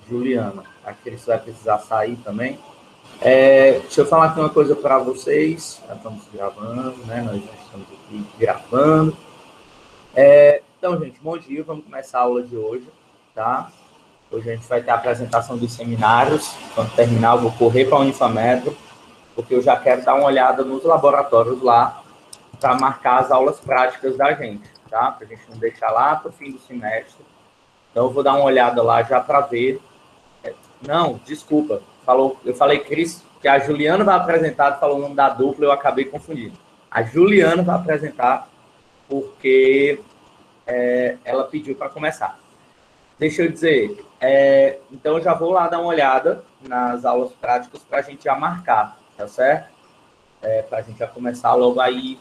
Juliana. A Cris vai precisar sair também. Deixa eu falar aqui uma coisa para vocês. Já estamos gravando, né? Nós já estamos aqui gravando. Então, gente, bom dia. Vamos começar a aula de hoje, tá? Hoje a gente vai ter a apresentação dos seminários. Quando terminar, eu vou correr para a Unifametro, porque eu já quero dar uma olhada nos laboratórios lá para marcar as aulas práticas da gente, tá? Para a gente não deixar lá para o fim do semestre. Então, eu vou dar uma olhada lá já para ver. Não, desculpa. Eu falei, Cris, que a Juliana vai apresentar, falou o nome da dupla, eu acabei confundindo. A Juliana vai apresentar porque ela pediu para começar. Deixa eu dizer, então eu já vou lá dar uma olhada nas aulas práticas para a gente já marcar, tá certo? Para a gente já começar logo aí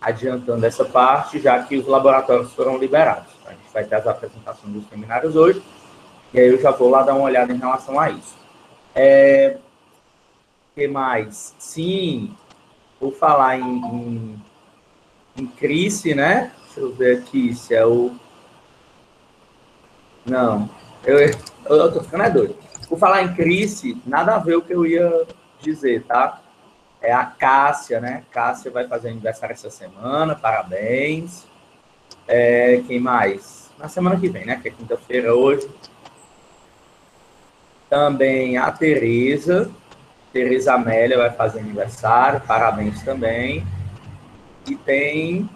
adiantando essa parte, já que os laboratórios foram liberados. A gente vai ter as apresentações dos seminários hoje, e aí eu já vou lá dar uma olhada em relação a isso. O que mais? Sim, vou falar em CRISE, né? Deixa eu ver aqui se é o... Não, eu tô ficando doido. Por falar em CRISE, nada a ver o que eu ia dizer, tá? É a Cássia, né? Cássia vai fazer aniversário essa semana, parabéns. Quem mais? Na semana que vem, né? Que é quinta-feira hoje. Também a Tereza Amélia vai fazer aniversário, parabéns também. E tem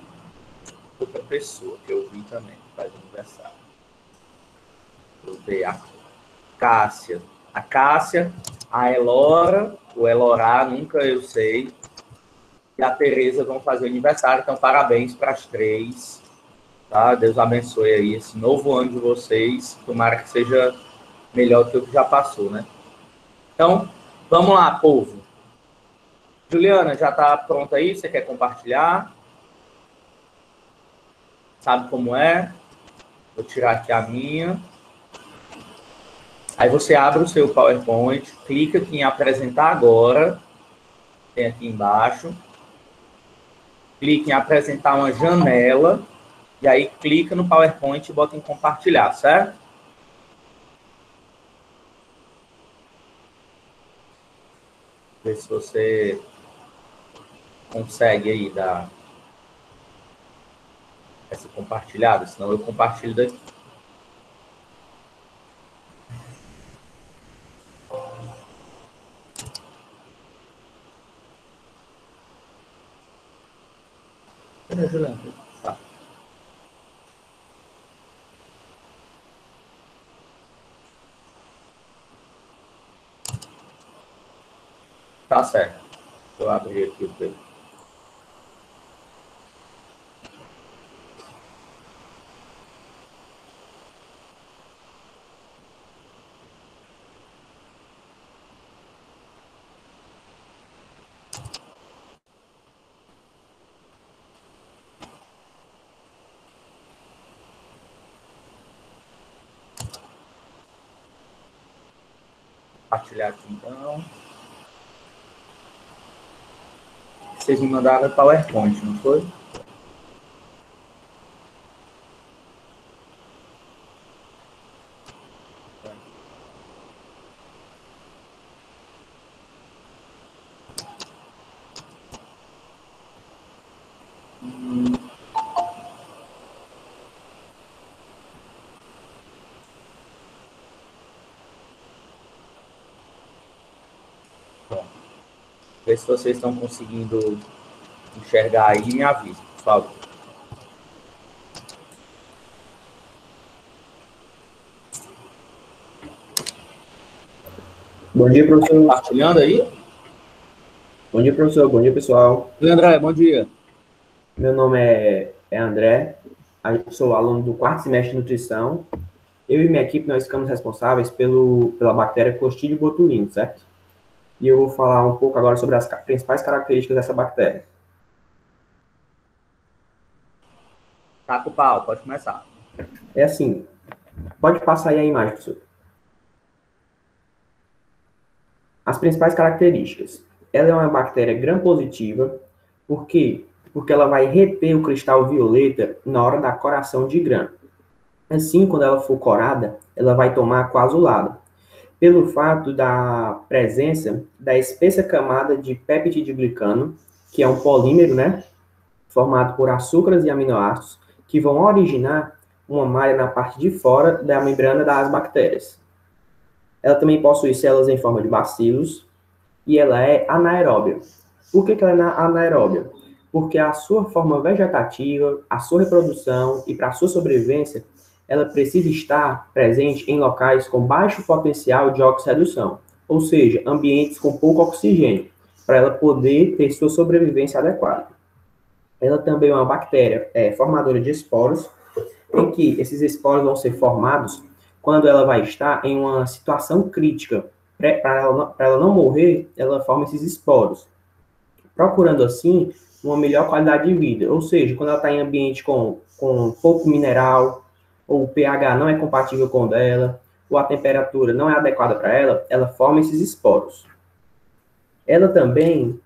outra pessoa que eu vi também que faz aniversário. Vou ver a Cássia. A Cássia, a Elora, o Elorá, nunca eu sei. E a Tereza vão fazer aniversário, então parabéns para as três. Tá? Deus abençoe aí esse novo ano de vocês. Tomara que seja melhor do que o que já passou, né? Então, vamos lá, povo. Juliana, já está pronta aí? Você quer compartilhar? Sabe como é? Vou tirar aqui a minha. Aí você abre o seu PowerPoint, clica aqui em apresentar agora. Tem aqui embaixo. Clica em apresentar uma janela. E aí clica no PowerPoint e bota em compartilhar, certo? Ver se você consegue aí dar essa compartilhada, senão eu compartilho daqui. Tá. Tá certo. Vou abrir aqui o teu. Compartilhar aqui, então. Vocês me mandaram o PowerPoint, não foi? Bom, ver se vocês estão conseguindo enxergar aí e me avisa, por favor. Bom dia, professor. Compartilhando aí? Bom dia, professor. Bom dia, pessoal. Oi, André, bom dia. Meu nome é André. Eu sou aluno do quarto semestre de nutrição. Eu e minha equipe, nós ficamos responsáveis pela bactéria Clostridium botulinum, certo? E eu vou falar um pouco agora sobre as principais características dessa bactéria. Tá com o pau, pode começar. É assim, pode passar aí a imagem, professor. As principais características. Ela é uma bactéria gram-positiva. Por quê? Porque ela vai reter o cristal violeta na hora da coração de gram. Assim, quando ela for corada, ela vai tomar coagulado. pelo fato da presença da espessa camada de peptidoglicano, que é um polímero, né, formado por açúcares e aminoácidos, que vão originar uma malha na parte de fora da membrana das bactérias. Ela também possui células em forma de bacilos e ela é anaeróbia. Por que ela é anaeróbia? Porque a sua forma vegetativa, a sua reprodução e para a sua sobrevivência, ela precisa estar presente em locais com baixo potencial de oxirredução, ou seja, ambientes com pouco oxigênio, para ela poder ter sua sobrevivência adequada. Ela também é uma bactéria formadora de esporos, em que esses esporos vão ser formados quando ela vai estar em uma situação crítica. Para ela não morrer, ela forma esses esporos, procurando assim uma melhor qualidade de vida. Ou seja, quando ela está em ambiente com pouco mineral, ou o pH não é compatível com o dela, ou a temperatura não é adequada para ela, ela forma esses esporos. Ela também,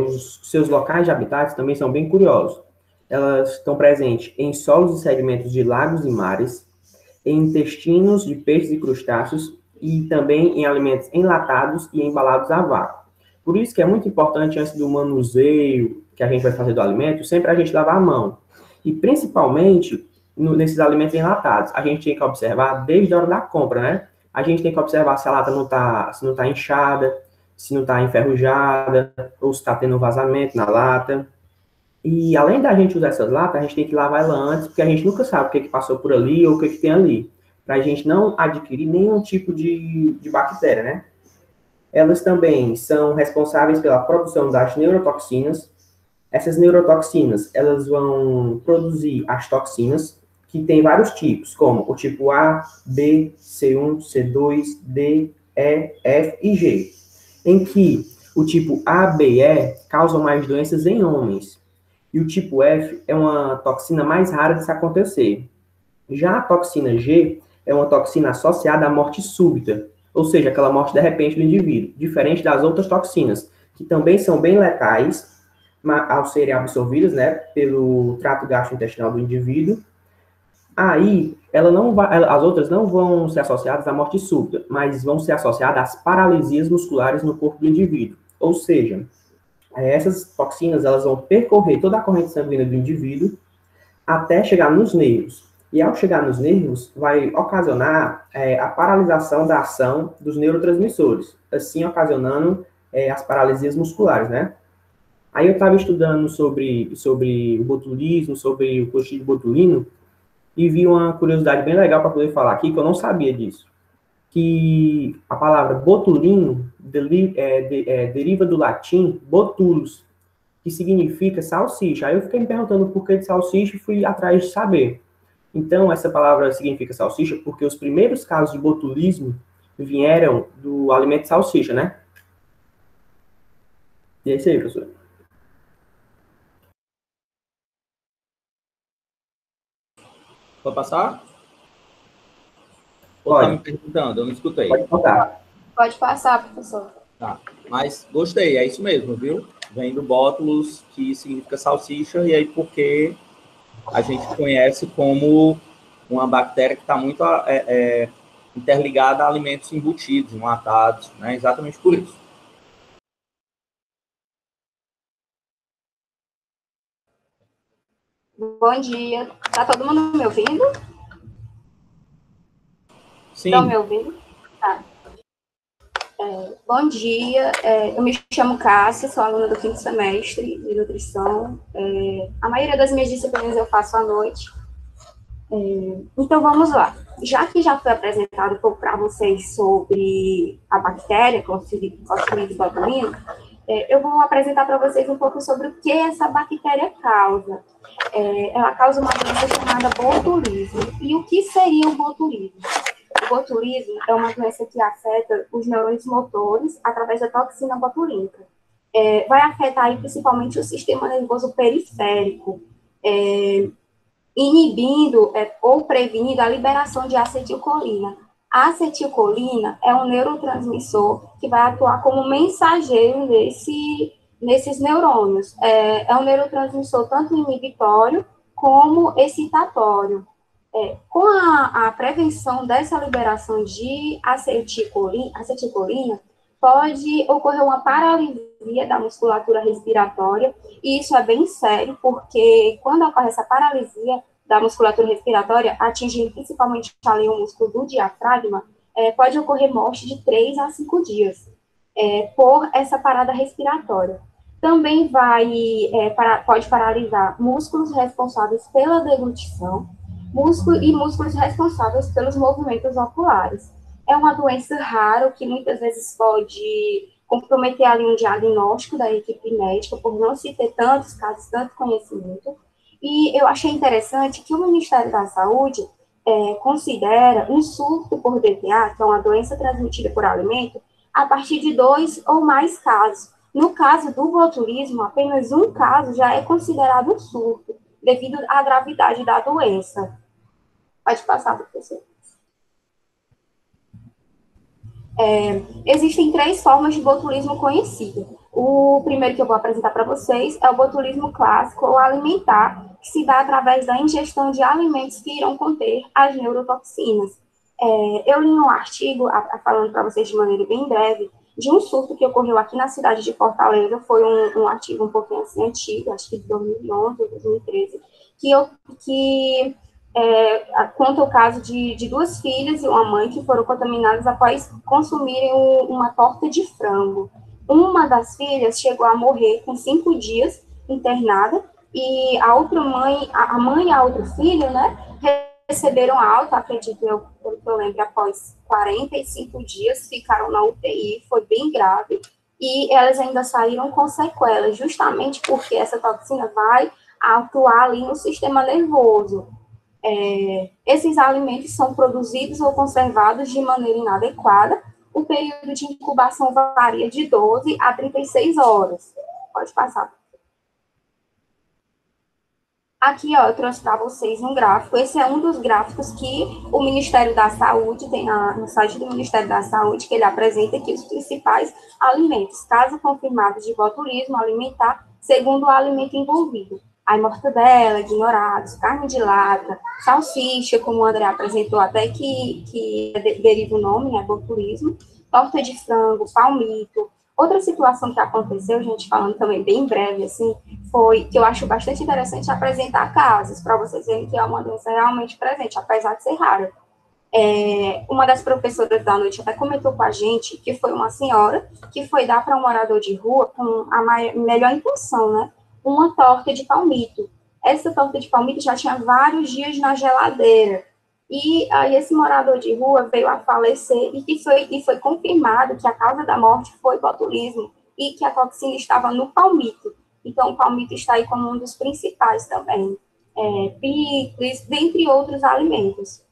os seus locais de habitat também são bem curiosos. Elas estão presentes em solos e sedimentos de lagos e mares, em intestinos de peixes e crustáceos e também em alimentos enlatados e embalados a vácuo. Por isso que é muito importante, antes do manuseio que a gente vai fazer do alimento, sempre a gente lavar a mão. E principalmente nesses alimentos enlatados. A gente tem que observar desde a hora da compra, né? A gente tem que observar se a lata não está inchada, se não está enferrujada, ou se está tendo vazamento na lata. E além da gente usar essas latas, a gente tem que lavar ela antes, porque a gente nunca sabe o que passou por ali ou o que tem ali, para a gente não adquirir nenhum tipo de bactéria, né? Elas também são responsáveis pela produção das neurotoxinas. Essas neurotoxinas, elas vão produzir as toxinas, que tem vários tipos, como o tipo A, B, C1, C2, D, E, F e G, em que o tipo A, B e E causam mais doenças em homens, e o tipo F é uma toxina mais rara de se acontecer. Já a toxina G é uma toxina associada à morte súbita, ou seja, aquela morte de repente do indivíduo, diferente das outras toxinas, que também são bem letais ao serem absorvidas, né, pelo trato gastrointestinal do indivíduo. Aí, as outras não vão ser associadas à morte súbita, mas vão ser associadas às paralisias musculares no corpo do indivíduo. Ou seja, essas toxinas elas vão percorrer toda a corrente sanguínea do indivíduo até chegar nos nervos. E ao chegar nos nervos, vai ocasionar a paralisação da ação dos neurotransmissores, assim ocasionando as paralisias musculares, né? Aí eu estava estudando sobre o botulismo, sobre o clostridio botulino, e vi uma curiosidade bem legal para poder falar aqui, que eu não sabia disso. Que a palavra botulino deriva do latim botulus, que significa salsicha. Aí eu fiquei me perguntando por que de salsicha e fui atrás de saber. Então, essa palavra significa salsicha porque os primeiros casos de botulismo vieram do alimento salsicha, né? E é isso aí, professor. Pode passar? Ou tá Pode. me perguntando? Eu não escutei. Pode contar. Pode passar, professor. Tá. Mas gostei, é isso mesmo, viu? Vem do bótulos, que significa salsicha, e aí porque a gente conhece como uma bactéria que está muito interligada a alimentos embutidos, enlatados, né? Exatamente por isso. Bom dia. Tá todo mundo me ouvindo? Sim. Estão me ouvindo? Tá. Bom dia. Eu me chamo Cássia, sou aluna do 5º semestre de nutrição. A maioria das minhas disciplinas eu faço à noite. Então, vamos lá. Já que já foi apresentado um pouco para vocês sobre a bactéria, Clostridium botulinum, eu vou apresentar para vocês um pouco sobre o que essa bactéria causa. Ela causa uma doença chamada botulismo. E o que seria o botulismo? O botulismo é uma doença que afeta os neurônios motores através da toxina botulínica. Vai afetar aí, principalmente o sistema nervoso periférico, inibindo ou prevenindo a liberação de acetilcolina. A acetilcolina é um neurotransmissor que vai atuar como mensageiro nesses neurônios. É um neurotransmissor tanto inibitório como excitatório. Com a prevenção dessa liberação de acetilcolina, pode ocorrer uma paralisia da musculatura respiratória, e isso é bem sério, porque quando ocorre essa paralisia da musculatura respiratória, atingindo principalmente ali o músculo do diafragma, pode ocorrer morte de 3 a 5 dias, por essa parada respiratória. Também pode paralisar músculos responsáveis pela deglutição, músculos responsáveis pelos movimentos oculares. É uma doença rara, que muitas vezes pode comprometer ali um diagnóstico da equipe médica, por não se ter tantos casos, tanto conhecimento. E eu achei interessante que o Ministério da Saúde considera um surto por DTA, que é uma doença transmitida por alimento, a partir de 2 ou mais casos. No caso do botulismo, apenas um caso já é considerado um surto, devido à gravidade da doença. Pode passar, professor. Existem 3 formas de botulismo conhecido. O primeiro que eu vou apresentar para vocês é o botulismo clássico ou alimentar, que se dá através da ingestão de alimentos que irão conter as neurotoxinas. Eu li um artigo, falando para vocês de maneira bem breve, de um surto que ocorreu aqui na cidade de Fortaleza. Foi um artigo um pouquinho assim antigo, acho que de 2011, 2013, que conta o caso de 2 filhas e uma mãe que foram contaminadas após consumirem uma torta de frango. Uma das filhas chegou a morrer com 5 dias internada, e a mãe e a outra filha, né, receberam alta, acredito eu, pelo que eu lembro, após 45 dias, ficaram na UTI, foi bem grave, e elas ainda saíram com sequelas, justamente porque essa toxina vai atuar ali no sistema nervoso. Esses alimentos são produzidos ou conservados de maneira inadequada. O período de incubação varia de 12 a 36 horas. Pode passar. Aqui, ó, eu trouxe para vocês um gráfico. Esse é um dos gráficos que o Ministério da Saúde tem no site do Ministério da Saúde, que ele apresenta aqui os principais alimentos, caso confirmado de botulismo alimentar, segundo o alimento envolvido. Aí, mortadela, ignorados, carne de lata, salsicha, como o André apresentou, até que deriva o nome, né, botulismo, torta de frango, palmito. Outra situação que aconteceu, gente, falando também bem breve, assim, foi que eu acho bastante interessante apresentar casos, para vocês verem que é uma doença realmente presente, apesar de ser rara. Uma das professoras da noite até comentou com a gente que foi uma senhora que foi dar para um morador de rua com a melhor intenção, né? Uma torta de palmito. Essa torta de palmito já tinha vários dias na geladeira. E aí esse morador de rua veio a falecer e foi confirmado que a causa da morte foi botulismo e que a toxina estava no palmito. Então, o palmito está aí como um dos principais também. Picles, dentre outros alimentos.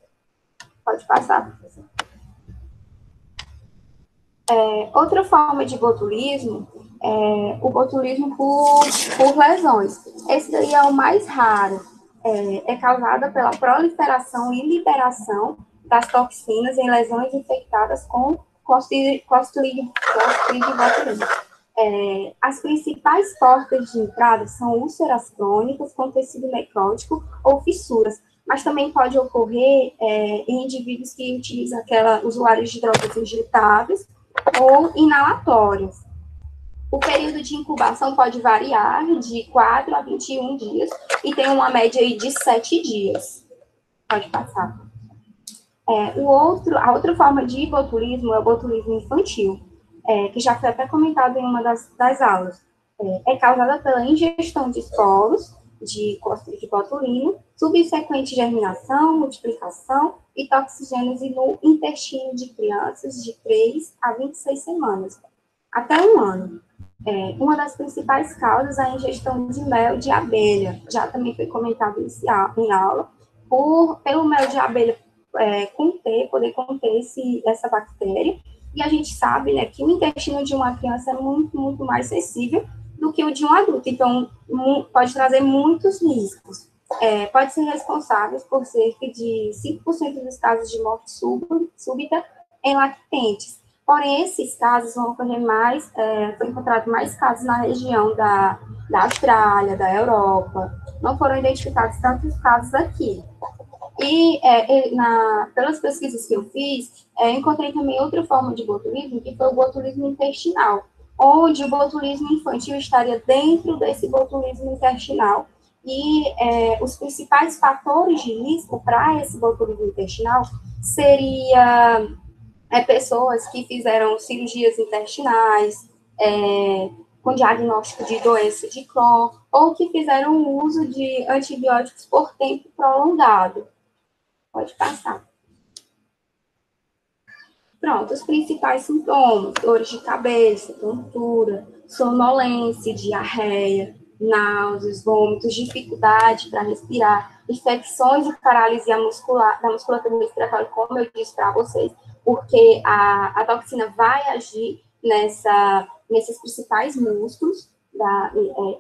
Pode passar, professor. Outra forma de botulismo é o botulismo por lesões. Esse daí é o mais raro. É causada pela proliferação e liberação das toxinas em lesões infectadas com Clostridium botulinum. As principais portas de entrada são úlceras crônicas com tecido necrótico ou fissuras, mas também pode ocorrer em indivíduos que utilizam usuários de drogas injetáveis ou inalatórias. O período de incubação pode variar de 4 a 21 dias e tem uma média aí de 7 dias. Pode passar. A outra forma de botulismo é o botulismo infantil, que já foi até comentado em uma das aulas. É causada pela ingestão de esporos de Clostridium botulinum, subsequente germinação, multiplicação e toxigênese no intestino de crianças de 3 a 26 semanas, até 1 ano. Uma das principais causas é a ingestão de mel de abelha, já também foi comentado em aula, pelo mel de abelha poder conter essa bactéria, e a gente sabe, né, que o intestino de uma criança é muito, muito mais sensível do que o de um adulto, então pode trazer muitos riscos. Pode ser responsável por cerca de 5% dos casos de morte súbita em lactentes. Porém, esses casos vão ocorrer mais, foi encontrado mais casos na região da Austrália, da Europa. Não foram identificados tantos casos aqui. E pelas pesquisas que eu fiz, encontrei também outra forma de botulismo, que foi o botulismo intestinal, onde o botulismo infantil estaria dentro desse botulismo intestinal. E os principais fatores de risco para esse botulismo intestinal seria pessoas que fizeram cirurgias intestinais, com diagnóstico de doença de Crohn, ou que fizeram uso de antibióticos por tempo prolongado. Pode passar. Pronto, os principais sintomas: dores de cabeça, tontura, sonolência, diarreia, náuseas, vômitos, dificuldade para respirar, infecções e paralisia muscular, da musculatura respiratória, como eu disse para vocês, porque a toxina vai agir nesses principais músculos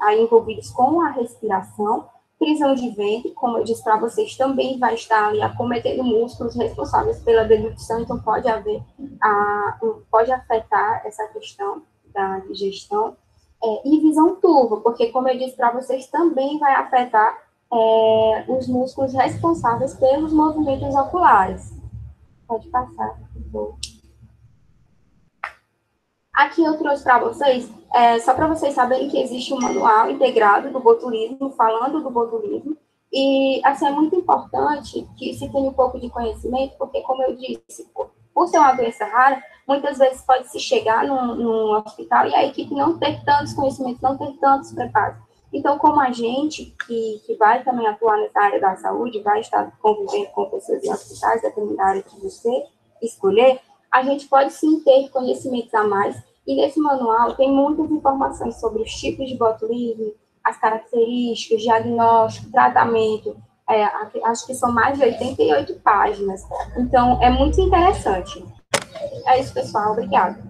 aí envolvidos com a respiração. Prisão de ventre, como eu disse para vocês, também vai estar ali acometendo músculos responsáveis pela deglutição, então pode afetar essa questão da digestão. E visão turva, porque, como eu disse para vocês, também vai afetar os músculos responsáveis pelos movimentos oculares. Pode passar, por favor. Aqui eu trouxe para vocês, só para vocês saberem que existe um manual integrado do botulismo, falando do botulismo, e assim, é muito importante que se tenha um pouco de conhecimento, porque, como eu disse, por ser uma doença rara, muitas vezes pode se chegar num hospital e a equipe não ter tantos conhecimentos, não ter tantos preparos. Então, como a gente, que vai também atuar nessa área da saúde, vai estar convivendo com pessoas em hospitais, dependendo da área que você escolher, a gente pode sim ter conhecimentos a mais. E nesse manual tem muitas informações sobre os tipos de botulismo, as características, diagnóstico, tratamento. Acho que são mais de 88 páginas. Então, é muito interessante. É isso, pessoal. Obrigada.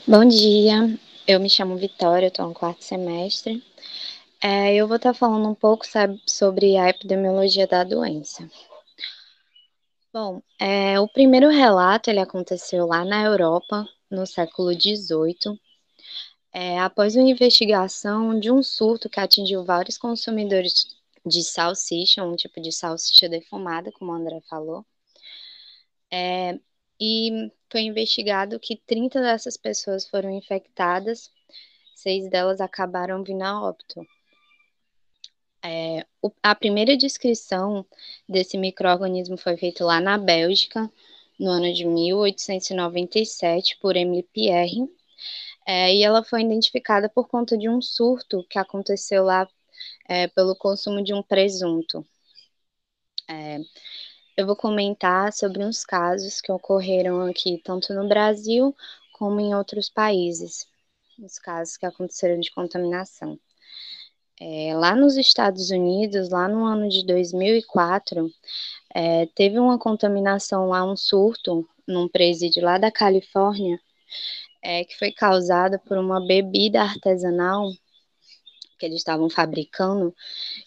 Bom dia, eu me chamo Vitória, estou no 4º semestre. Eu vou estar falando um pouco sobre a epidemiologia da doença. Bom, o primeiro relato ele aconteceu lá na Europa, no século XVIII, após uma investigação de um surto que atingiu vários consumidores de salsicha, um tipo de salsicha defumada, como a André falou. E foi investigado que 30 dessas pessoas foram infectadas, 6 delas acabaram vindo a óbito. A primeira descrição desse micro-organismo foi feita lá na Bélgica, no ano de 1897, por Emile Pierre, e ela foi identificada por conta de um surto que aconteceu lá pelo consumo de um presunto. Eu vou comentar sobre uns casos que ocorreram aqui, tanto no Brasil como em outros países, os casos que aconteceram de contaminação. Lá nos Estados Unidos, lá no ano de 2004, teve uma contaminação lá, um surto, num presídio lá da Califórnia, que foi causada por uma bebida artesanal que eles estavam fabricando,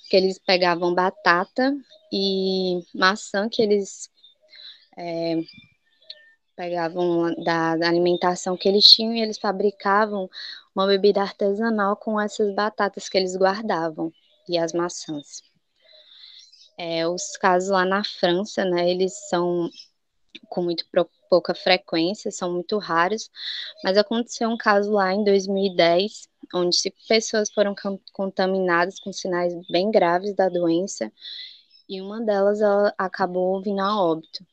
que eles pegavam batata e maçã que eles pegavam da alimentação que eles tinham e eles fabricavam uma bebida artesanal com essas batatas que eles guardavam e as maçãs. Os casos lá na França, né, eles são com muito pouca frequência, são muito raros, mas aconteceu um caso lá em 2010, onde 5 pessoas foram contaminadas com sinais bem graves da doença, e uma delas ela acabou vindo a óbito.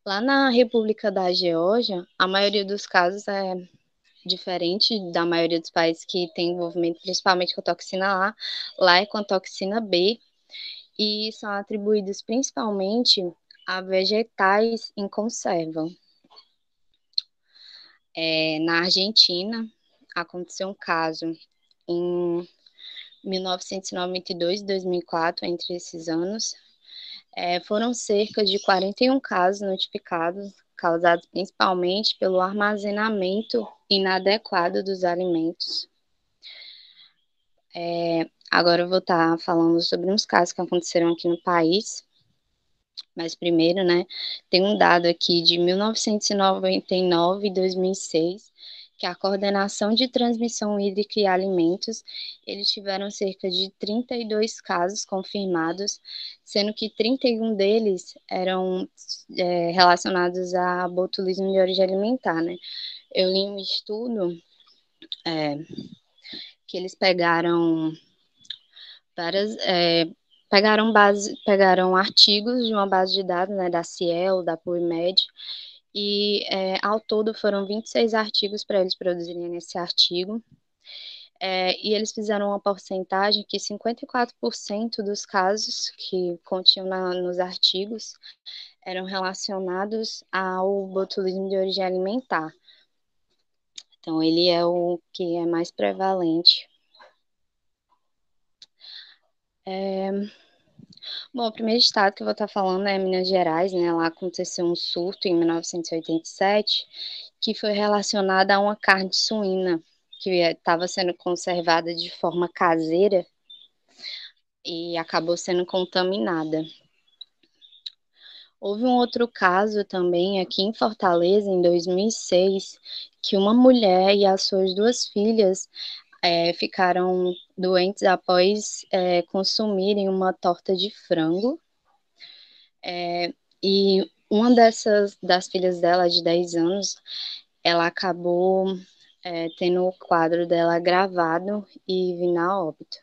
Lá na República da Geórgia, a maioria dos casos é diferente da maioria dos países que tem envolvimento principalmente com a toxina A, lá é com a toxina B, e são atribuídos principalmente a vegetais em conserva. Na Argentina, aconteceu um caso em 1992 e 2004, entre esses anos. Foram cerca de 41 casos notificados, causados principalmente pelo armazenamento inadequado dos alimentos. Agora eu vou estar falando sobre uns casos que aconteceram aqui no país. Mas primeiro, né, tem um dado aqui de 1999 e 2006, que a coordenação de transmissão hídrica e alimentos, eles tiveram cerca de 32 casos confirmados, sendo que 31 deles eram relacionados a botulismo de origem alimentar, né? Eu li um estudo que eles pegaram várias, pegaram artigos de uma base de dados, né, da Ciel, da PubMed, e ao todo foram 26 artigos para eles produzirem nesse artigo, e eles fizeram uma porcentagem que 54% dos casos que continham nos artigos eram relacionados ao botulismo de origem alimentar. Então, ele é o que é mais prevalente. Bom, o primeiro estado que eu vou estar falando é Minas Gerais, né? Lá aconteceu um surto em 1987, que foi relacionado a uma carne suína, que estava sendo conservada de forma caseira e acabou sendo contaminada. Houve um outro caso também aqui em Fortaleza, em 2006, que uma mulher e as suas 2 filhas ficaram doentes após consumirem uma torta de frango. E uma das filhas dela, de 10 anos, ela acabou tendo o quadro dela agravado e vindo a óbito.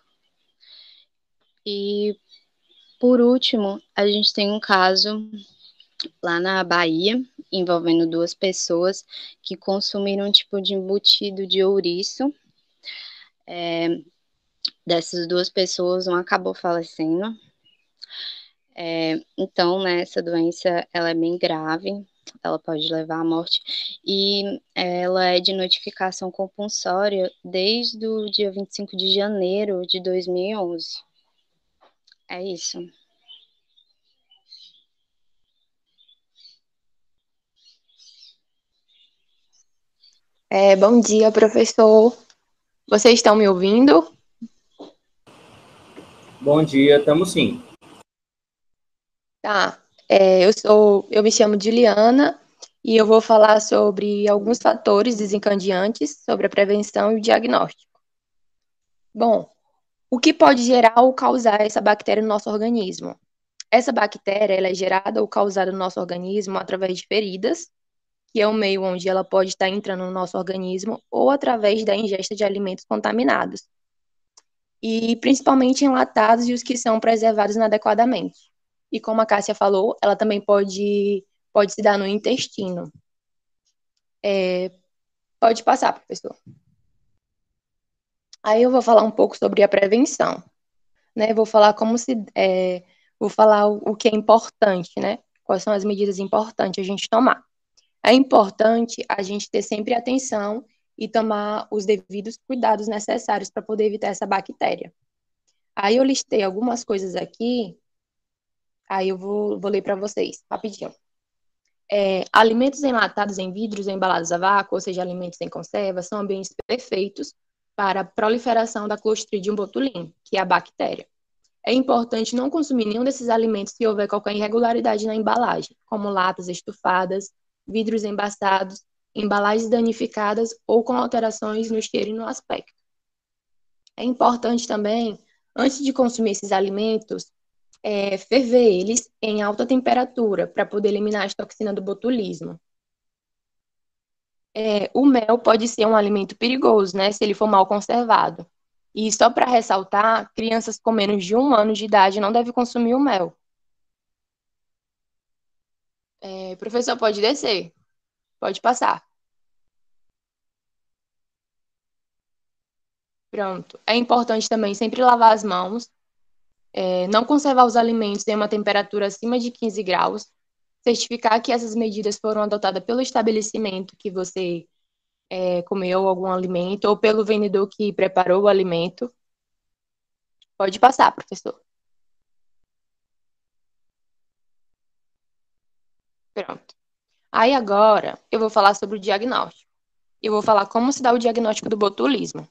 E, por último, a gente tem um caso lá na Bahia, envolvendo 2 pessoas que consumiram um tipo de embutido de ouriço. Dessas 2 pessoas, uma acabou falecendo. Então, né, essa doença, ela é bem grave, ela pode levar à morte, e ela é de notificação compulsória desde o dia 25 de janeiro de 2011. É isso. Bom dia, professor. Vocês estão me ouvindo? Bom dia, estamos sim. Tá. Eu me chamo Juliana e eu vou falar sobre alguns fatores desencadeantes sobre a prevenção e o diagnóstico. Bom, o que pode gerar ou causar essa bactéria no nosso organismo? Essa bactéria, ela é gerada ou causada no nosso organismo através de feridas, que é o meio onde ela pode estar entrando no nosso organismo, ou através da ingesta de alimentos contaminados. E principalmente enlatados e os que são preservados inadequadamente. E como a Cássia falou, ela também pode se dar no intestino. Pode passar, professor. Aí eu vou falar um pouco sobre a prevenção, né? Vou falar vou falar o que é importante, né? Quais são as medidas importantes a gente tomar. É importante a gente ter sempre atenção e tomar os devidos cuidados necessários para poder evitar essa bactéria. Aí eu listei algumas coisas aqui, aí eu vou ler para vocês, rapidinho. Alimentos enlatados em vidros ou embalados a vácuo, ou seja, alimentos em conserva, são ambientes perfeitos para a proliferação da Clostridium botulinum, que é a bactéria. É importante não consumir nenhum desses alimentos se houver qualquer irregularidade na embalagem, como latas estufadas, vidros embaçados, embalagens danificadas ou com alterações no cheiro e no aspecto. É importante também, antes de consumir esses alimentos, ferver eles em alta temperatura para poder eliminar as toxinas do botulismo. O mel pode ser um alimento perigoso, né, se ele for mal conservado. E só para ressaltar, crianças com menos de 1 ano de idade não devem consumir o mel. Professor, pode descer. Pode passar. Pronto. É importante também sempre lavar as mãos, não conservar os alimentos em uma temperatura acima de 15 graus, certificar que essas medidas foram adotadas pelo estabelecimento que você comeu algum alimento ou pelo vendedor que preparou o alimento. Pode passar, professor. Pronto. Aí agora eu vou falar sobre o diagnóstico. Eu vou falar como se dá o diagnóstico do botulismo.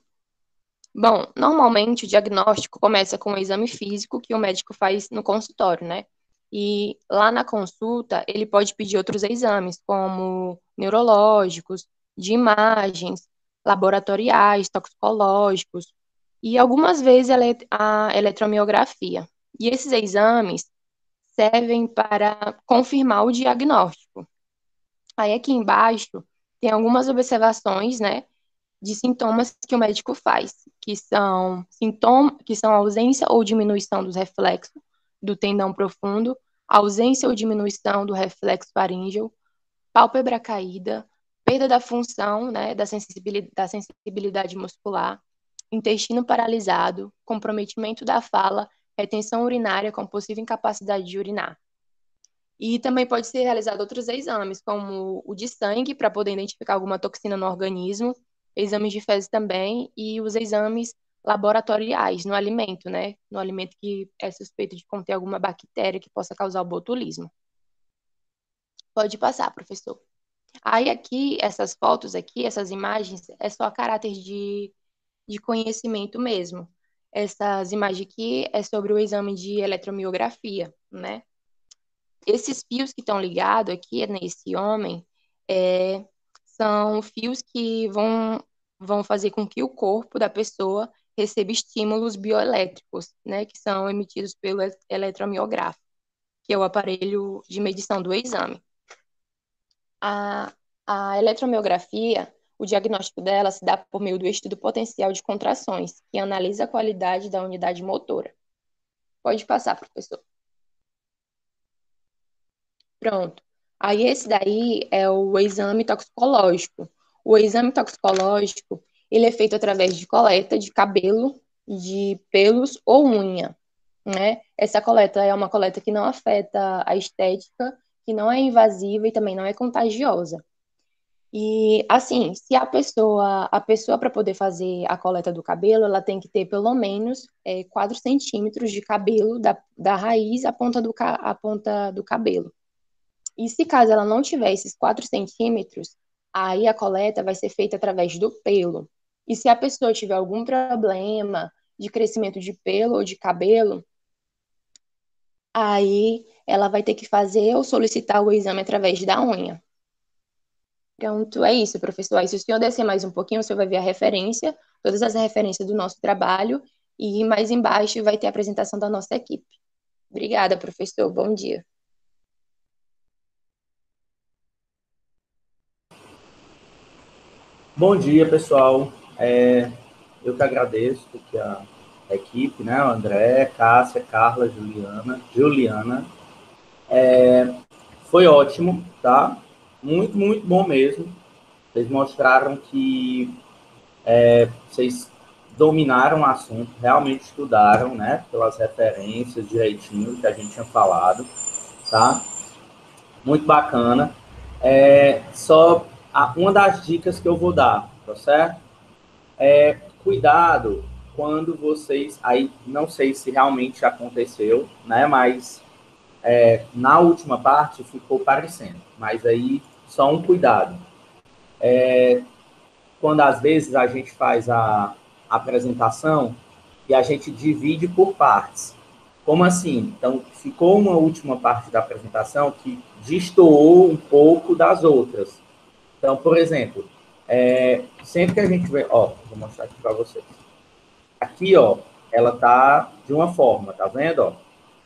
Bom, normalmente o diagnóstico começa com um exame físico que o médico faz no consultório, né? E lá na consulta, ele pode pedir outros exames, como neurológicos, de imagens, laboratoriais, toxicológicos e algumas vezes a eletromiografia. E esses exames servem para confirmar o diagnóstico. Aí aqui embaixo tem algumas observações, né, de sintomas que o médico faz, que são ausência ou diminuição dos reflexos do tendão profundo, ausência ou diminuição do reflexo faríngeo, pálpebra caída, perda da função, né, da sensibilidade muscular, intestino paralisado, comprometimento da fala, retenção urinária com possível incapacidade de urinar. E também pode ser realizado outros exames, como o de sangue, para poder identificar alguma toxina no organismo, exames de fezes também, e os exames laboratoriais no alimento, né? No alimento que é suspeito de conter alguma bactéria que possa causar o botulismo. Pode passar, professor. Aí aqui, essas fotos aqui, essas imagens, é só a caráter de conhecimento mesmo. Essas imagens aqui é sobre o exame de eletromiografia, né? Esses fios que estão ligados aqui nesse homem são fios que vão fazer com que o corpo da pessoa receba estímulos bioelétricos, né, que são emitidos pelo eletromiográfico, que é o aparelho de medição do exame. A eletromiografia, o diagnóstico dela se dá por meio do estudo potencial de contrações, que analisa a qualidade da unidade motora. Pode passar, professor. Pronto. Aí esse daí é o exame toxicológico. O exame toxicológico, ele é feito através de coleta de cabelo, de pelos ou unha, né? Essa coleta é uma coleta que não afeta a estética, que não é invasiva e também não é contagiosa. E, assim, se a pessoa para poder fazer a coleta do cabelo, ela tem que ter pelo menos 4 centímetros de cabelo da raiz à ponta do cabelo. E se caso ela não tiver esses 4 centímetros, aí a coleta vai ser feita através do pelo. E se a pessoa tiver algum problema de crescimento de pelo ou de cabelo, aí ela vai ter que fazer ou solicitar o exame através da unha. Pronto, é isso, professor. Aí, se o senhor descer mais um pouquinho, o senhor vai ver a referência, todas as referências do nosso trabalho, e mais embaixo vai ter a apresentação da nossa equipe. Obrigada, professor. Bom dia. Bom dia, pessoal. Eu que agradeço que a equipe, né, o André, Cássia, Carla, Juliana, foi ótimo, tá? Muito, muito bom mesmo. Vocês mostraram que vocês dominaram o assunto, realmente estudaram, né, pelas referências direitinho que a gente tinha falado, tá? Muito bacana. Só uma das dicas que eu vou dar, tá certo? Cuidado quando vocês, aí não sei se realmente aconteceu, né, mas na última parte ficou parecendo, mas aí só um cuidado. Quando às vezes a gente faz a apresentação e a gente divide por partes. Como assim? Então, ficou uma última parte da apresentação que destoou um pouco das outras. Então, por exemplo, sempre que a gente vê... vou mostrar aqui para vocês. Aqui, ela tá de uma forma, tá vendo?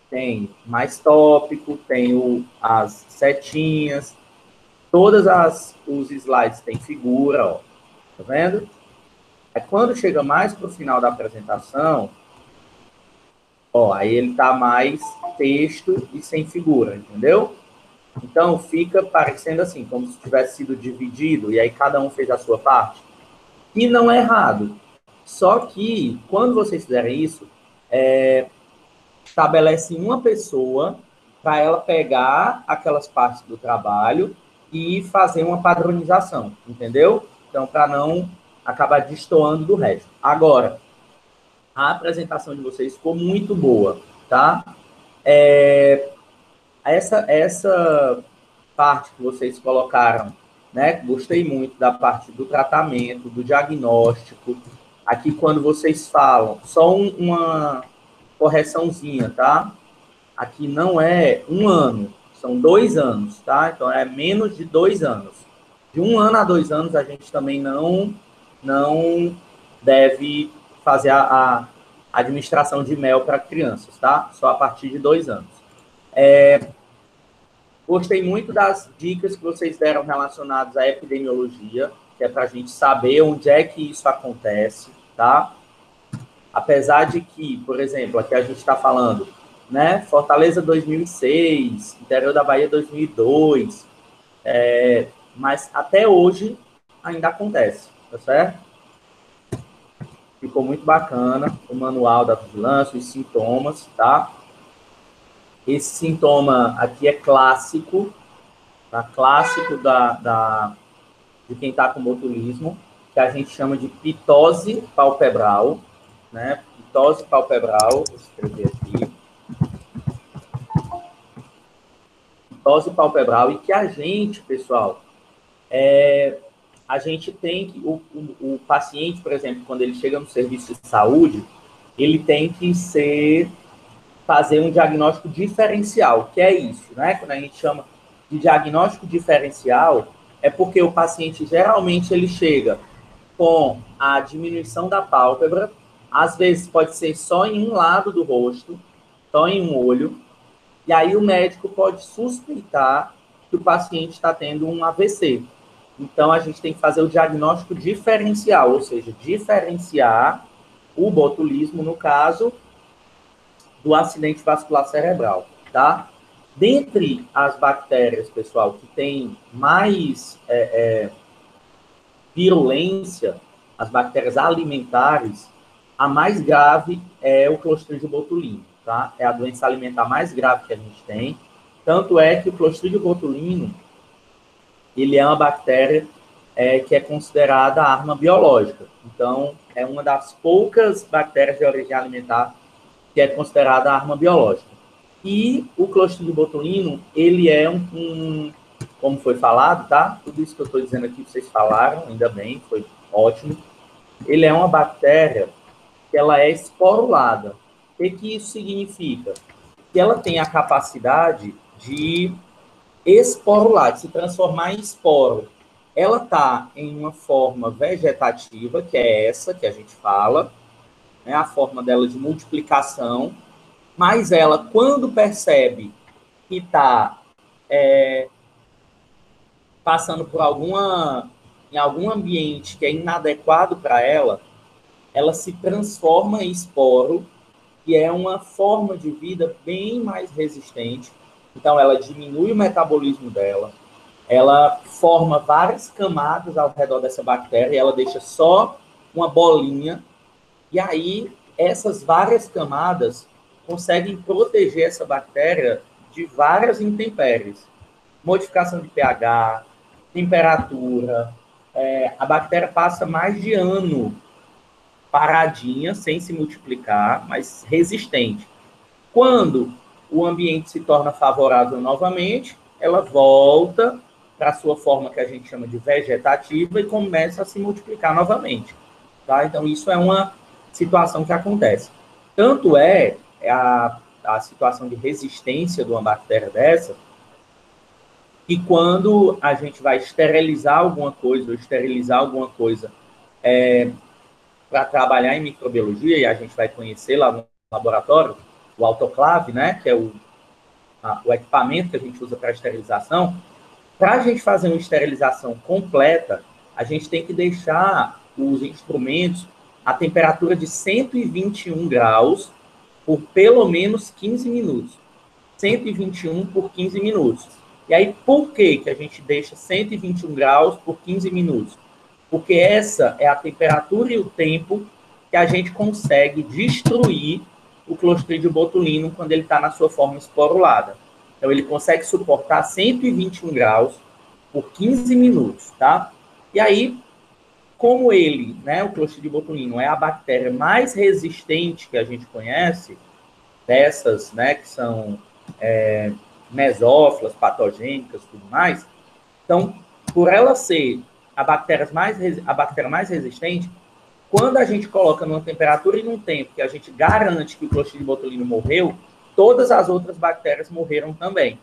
Tem mais tópico, tem as setinhas, todas os slides têm figura, tá vendo? Aí quando chega mais para o final da apresentação, aí ele tá mais texto e sem figura, entendeu? Então fica parecendo assim, como se tivesse sido dividido, e aí cada um fez a sua parte. E não é errado. Só que, quando vocês fizerem isso, estabelece uma pessoa para ela pegar aquelas partes do trabalho e fazer uma padronização, entendeu? Então, para não acabar destoando do resto. Agora, a apresentação de vocês ficou muito boa, tá? Essa parte que vocês colocaram, né? Gostei muito da parte do tratamento, do diagnóstico. Aqui, quando vocês falam, só uma correçãozinha, tá? Aqui não é 1 ano, são 2 anos, tá? Então, é menos de 2 anos. De 1 ano a 2 anos, a gente também não não deve fazer a administração de mel para crianças, tá? Só a partir de 2 anos. Gostei muito das dicas que vocês deram relacionadas à epidemiologia, que é para a gente saber onde é que isso acontece, tá? Apesar de que, por exemplo, aqui a gente está falando, né? Fortaleza 2006, interior da Bahia 2002, mas até hoje ainda acontece, tá certo? Ficou muito bacana o manual da vigilância, os sintomas, tá? Esse sintoma aqui é clássico, tá? Clássico de quem está com botulismo, que a gente chama de pitose palpebral, né? Pitose palpebral, vou escrever aqui. Pitose palpebral, e que a gente, pessoal, a gente tem que, o paciente, por exemplo, quando ele chega no serviço de saúde, ele tem que fazer um diagnóstico diferencial, que é isso, né? Quando a gente chama de diagnóstico diferencial, é porque o paciente, geralmente, ele chega com a diminuição da pálpebra, às vezes pode ser só em um lado do rosto, só em um olho, e aí o médico pode suspeitar que o paciente está tendo um AVC. Então, a gente tem que fazer o diagnóstico diferencial, ou seja, diferenciar o botulismo, no caso, do acidente vascular cerebral, tá? Dentre as bactérias, pessoal, que tem mais virulência, as bactérias alimentares, a mais grave é o Clostridium botulinum, tá? É a doença alimentar mais grave que a gente tem. Tanto é que o Clostridium botulinum, ele é uma bactéria que é considerada arma biológica. Então, é uma das poucas bactérias de origem alimentar que é considerada arma biológica. E o Clostridium botulinum, ele é como foi falado, tá? Tudo isso que eu estou dizendo aqui, vocês falaram, ainda bem, foi ótimo. Ele é uma bactéria que ela é esporulada. O que isso significa? Que ela tem a capacidade de esporular, de se transformar em esporo. Ela está em uma forma vegetativa, que é essa que a gente fala, né, a forma dela de multiplicação, mas ela, quando percebe que está passando por em algum ambiente que é inadequado para ela, ela se transforma em esporo, que é uma forma de vida bem mais resistente. Então, ela diminui o metabolismo dela, ela forma várias camadas ao redor dessa bactéria, e ela deixa só uma bolinha, e aí essas várias camadas conseguem proteger essa bactéria de várias intempéries. Modificação de pH, temperatura, a bactéria passa mais de ano paradinha, sem se multiplicar, mas resistente. Quando o ambiente se torna favorável novamente, ela volta para a sua forma que a gente chama de vegetativa e começa a se multiplicar novamente. Tá? Então, isso é uma situação que acontece. Tanto é a situação de resistência de uma bactéria dessa, que quando a gente vai esterilizar alguma coisa, ou esterilizar alguma coisa para trabalhar em microbiologia, e a gente vai conhecer lá no laboratório, o autoclave, né, que é o equipamento que a gente usa para esterilização. Para a gente fazer uma esterilização completa, a gente tem que deixar os instrumentos a temperatura de 121 graus por pelo menos 15 minutos. 121 por 15 minutos. E aí, por que a gente deixa 121 graus por 15 minutos? Porque essa é a temperatura e o tempo que a gente consegue destruir o Clostridium botulinum quando ele está na sua forma esporulada. Então, ele consegue suportar 121 graus por 15 minutos, tá? E aí, como ele, né, o Clostridium botulinum é a bactéria mais resistente que a gente conhece, dessas, né, que são mesófilas, patogênicas, tudo mais, então, por ela ser a bactéria mais resistente, quando a gente coloca numa temperatura e num tempo que a gente garante que o Clostridium botulinum morreu, todas as outras bactérias morreram também.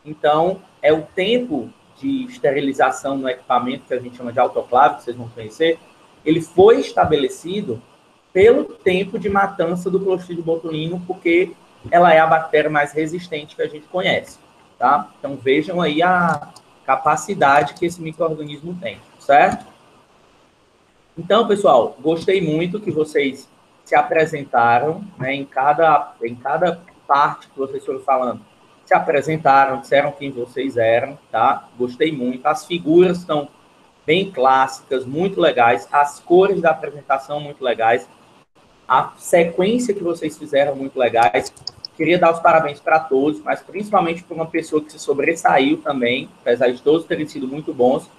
Então, é o tempo de esterilização no equipamento que a gente chama de autoclave, que vocês vão conhecer, ele foi estabelecido pelo tempo de matança do Clostridium botulino, porque ela é a bactéria mais resistente que a gente conhece, tá? Então, vejam aí a capacidade que esse micro-organismo tem, certo? Então, pessoal, gostei muito que vocês se apresentaram, né, em cada parte que vocês foram falando, se apresentaram, disseram quem vocês eram, tá? Gostei muito. As figuras estão bem clássicas, muito legais. As cores da apresentação, muito legais. A sequência que vocês fizeram, muito legais. Queria dar os parabéns para todos, mas principalmente para uma pessoa que se sobressaiu também, apesar de todos terem sido muito bons,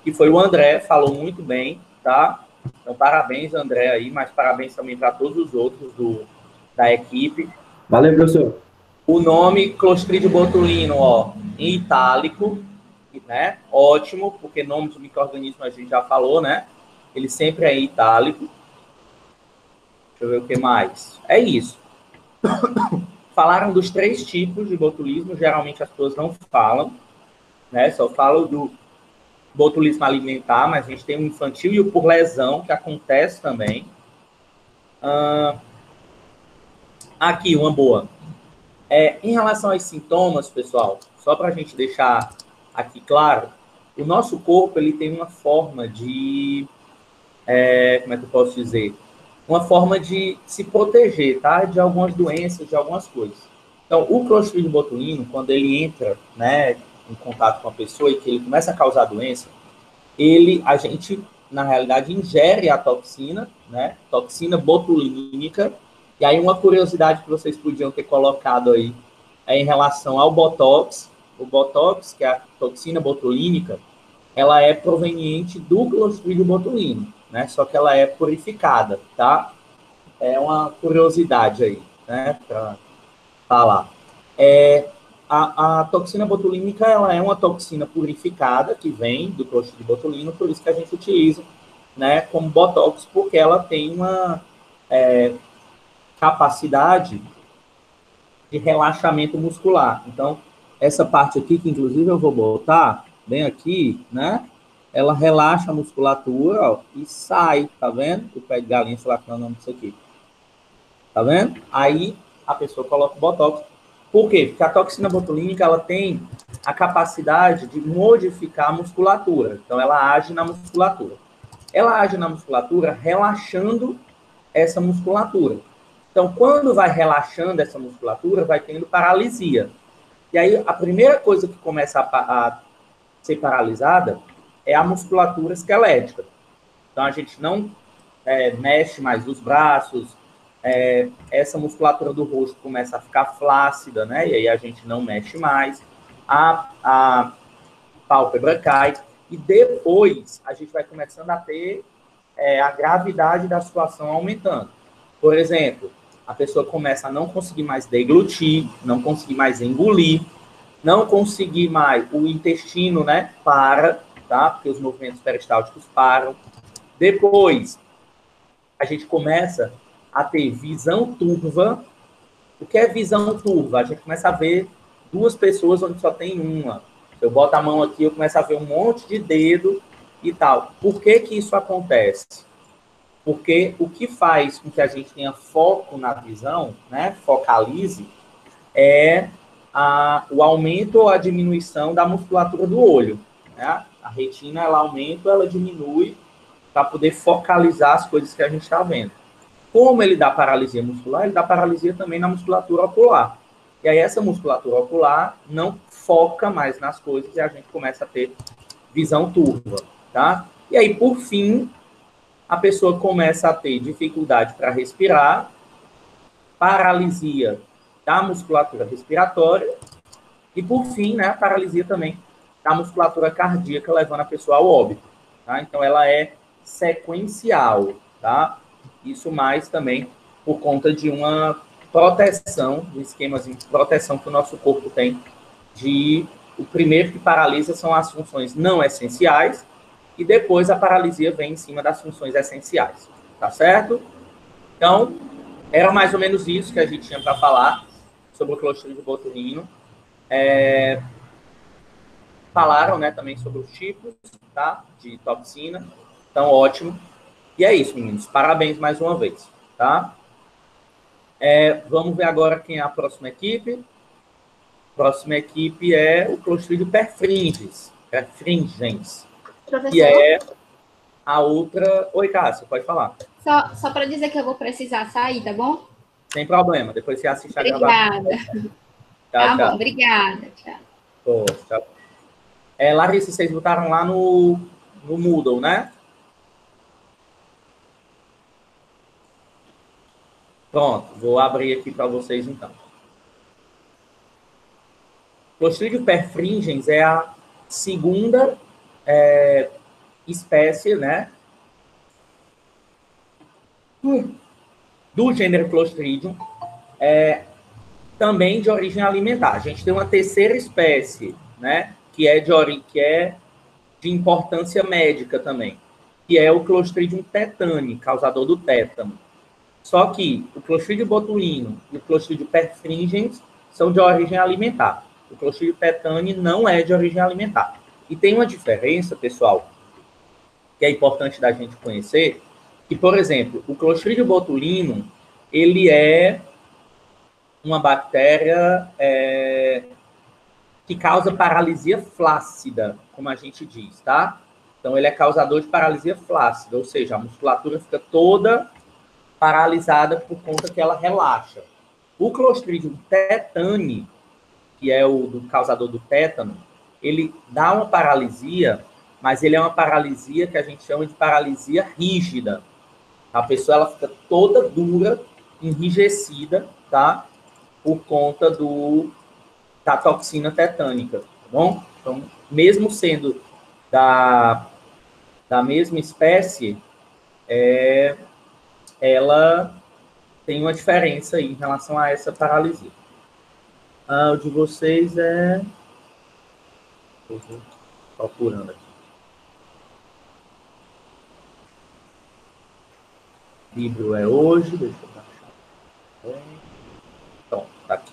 que foi o André, falou muito bem, tá? Então, parabéns, André, aí, mas parabéns também para todos os outros da equipe. Valeu, professor. O nome Clostridium botulino, ó, em itálico, né? Ótimo, porque nome do micro-organismo a gente já falou, né? Ele sempre é em itálico. Deixa eu ver o que mais. É isso. Falaram dos 3 tipos de botulismo, geralmente as pessoas não falam, né? Só falam do botulismo alimentar, mas a gente tem o infantil e o por lesão, que acontece também. Aqui, uma boa. Em relação aos sintomas, pessoal, só para a gente deixar aqui claro, o nosso corpo ele tem uma forma de... como é que eu posso dizer? Uma forma de se proteger, tá? De algumas doenças, de algumas coisas. Então, o Clostridium botulino, quando ele entra, né, em contato com a pessoa e que ele começa a causar doença, a gente, na realidade, ingere a toxina, né? Toxina botulínica. E aí, uma curiosidade que vocês podiam ter colocado aí é em relação ao Botox. O Botox, que é a toxina botulínica, ela é proveniente do Clostridium botulino, né? Só que ela é purificada, tá? É uma curiosidade aí, né? Para falar. A toxina botulínica, ela é uma toxina purificada que vem do Clostridium botulino, por isso que a gente utiliza, né, como Botox, porque ela tem uma capacidade de relaxamento muscular. Então, essa parte aqui, que inclusive eu vou botar bem aqui, né, ela relaxa a musculatura, ó, e sai, tá vendo? O pé de galinha, sei lá qual é o nome disso aqui. Tá vendo? Aí a pessoa coloca o Botox. Por quê? Porque a toxina botulínica, ela tem a capacidade de modificar a musculatura. Então, ela age na musculatura. Ela age na musculatura relaxando essa musculatura. Então, quando vai relaxando essa musculatura, vai tendo paralisia. E aí, a primeira coisa que começa a ser paralisada é a musculatura esquelética. Então, a gente não mexe mais os braços, essa musculatura do rosto começa a ficar flácida, né? E aí a gente não mexe mais, a pálpebra cai, e depois a gente vai começando a ter a gravidade da situação aumentando. Por exemplo, a pessoa começa a não conseguir mais deglutir, não conseguir mais engolir, não conseguir mais, o intestino, né, para, tá? Porque os movimentos peristálticos param. Depois, a gente começa a ter visão turva. O que é visão turva? A gente começa a ver 2 pessoas onde só tem uma. Eu boto a mão aqui, eu começo a ver um monte de dedo e tal. Por que que isso acontece? Porque o que faz com que a gente tenha foco na visão, né, focalize, é o aumento ou a diminuição da musculatura do olho. Né? A retina, ela aumenta ou ela diminui para poder focalizar as coisas que a gente está vendo. Como ele dá paralisia muscular, ele dá paralisia também na musculatura ocular. E aí essa musculatura ocular não foca mais nas coisas e a gente começa a ter visão turva, tá? E aí, por fim, a pessoa começa a ter dificuldade para respirar, paralisia da musculatura respiratória e, por fim, né, a paralisia também da musculatura cardíaca, levando a pessoa ao óbito, tá? Então, ela é sequencial, tá? Isso mais também por conta de uma proteção, de esquemas de proteção que o nosso corpo tem. O primeiro que paralisa são as funções não essenciais e depois a paralisia vem em cima das funções essenciais, tá certo? Então, era mais ou menos isso que a gente tinha para falar sobre o Clostridium botulino. Falaram, né, também sobre os tipos, tá, de toxina, então ótimo. E é isso, meninos. Parabéns mais uma vez, tá? Vamos ver agora quem é a próxima equipe. A próxima equipe é o Clostridium perfringens. Perfringens. Professor, Que é a outra... Oi, Cássia, pode falar. só para dizer que eu vou precisar sair, tá bom? Sem problema. Depois você assiste a gravação. Obrigada. Tchau, Tá tchau. bom, obrigada. Tchau. Pô, tchau. Larissa, vocês botaram lá no Moodle, né? Pronto, vou abrir aqui para vocês, então. Clostridium perfringens é a segunda espécie, né? Do gênero Clostridium, também de origem alimentar. A gente tem uma terceira espécie, né? Que é de importância médica também, que é o Clostridium tetani, causador do tétano. Só que o Clostridium botulinum e o Clostridium perfringens são de origem alimentar. O Clostridium tetani não é de origem alimentar. E tem uma diferença, pessoal, que é importante da gente conhecer, que, por exemplo, o Clostridium botulinum, ele é uma bactéria que causa paralisia flácida, como a gente diz, tá? Então, ele é causador de paralisia flácida, ou seja, a musculatura fica toda paralisada por conta que ela relaxa. O Clostridium tetani, que é o do causador do tétano, ele dá uma paralisia, mas ele é uma paralisia que a gente chama de paralisia rígida. A pessoa ela fica toda dura, enrijecida, tá? Por conta da toxina tetânica, tá bom? Então, mesmo sendo da mesma espécie, ela tem uma diferença aí em relação a essa paralisia. O de vocês é... Estou procurando aqui. Livro é hoje, deixa eu baixar. Então, tá aqui.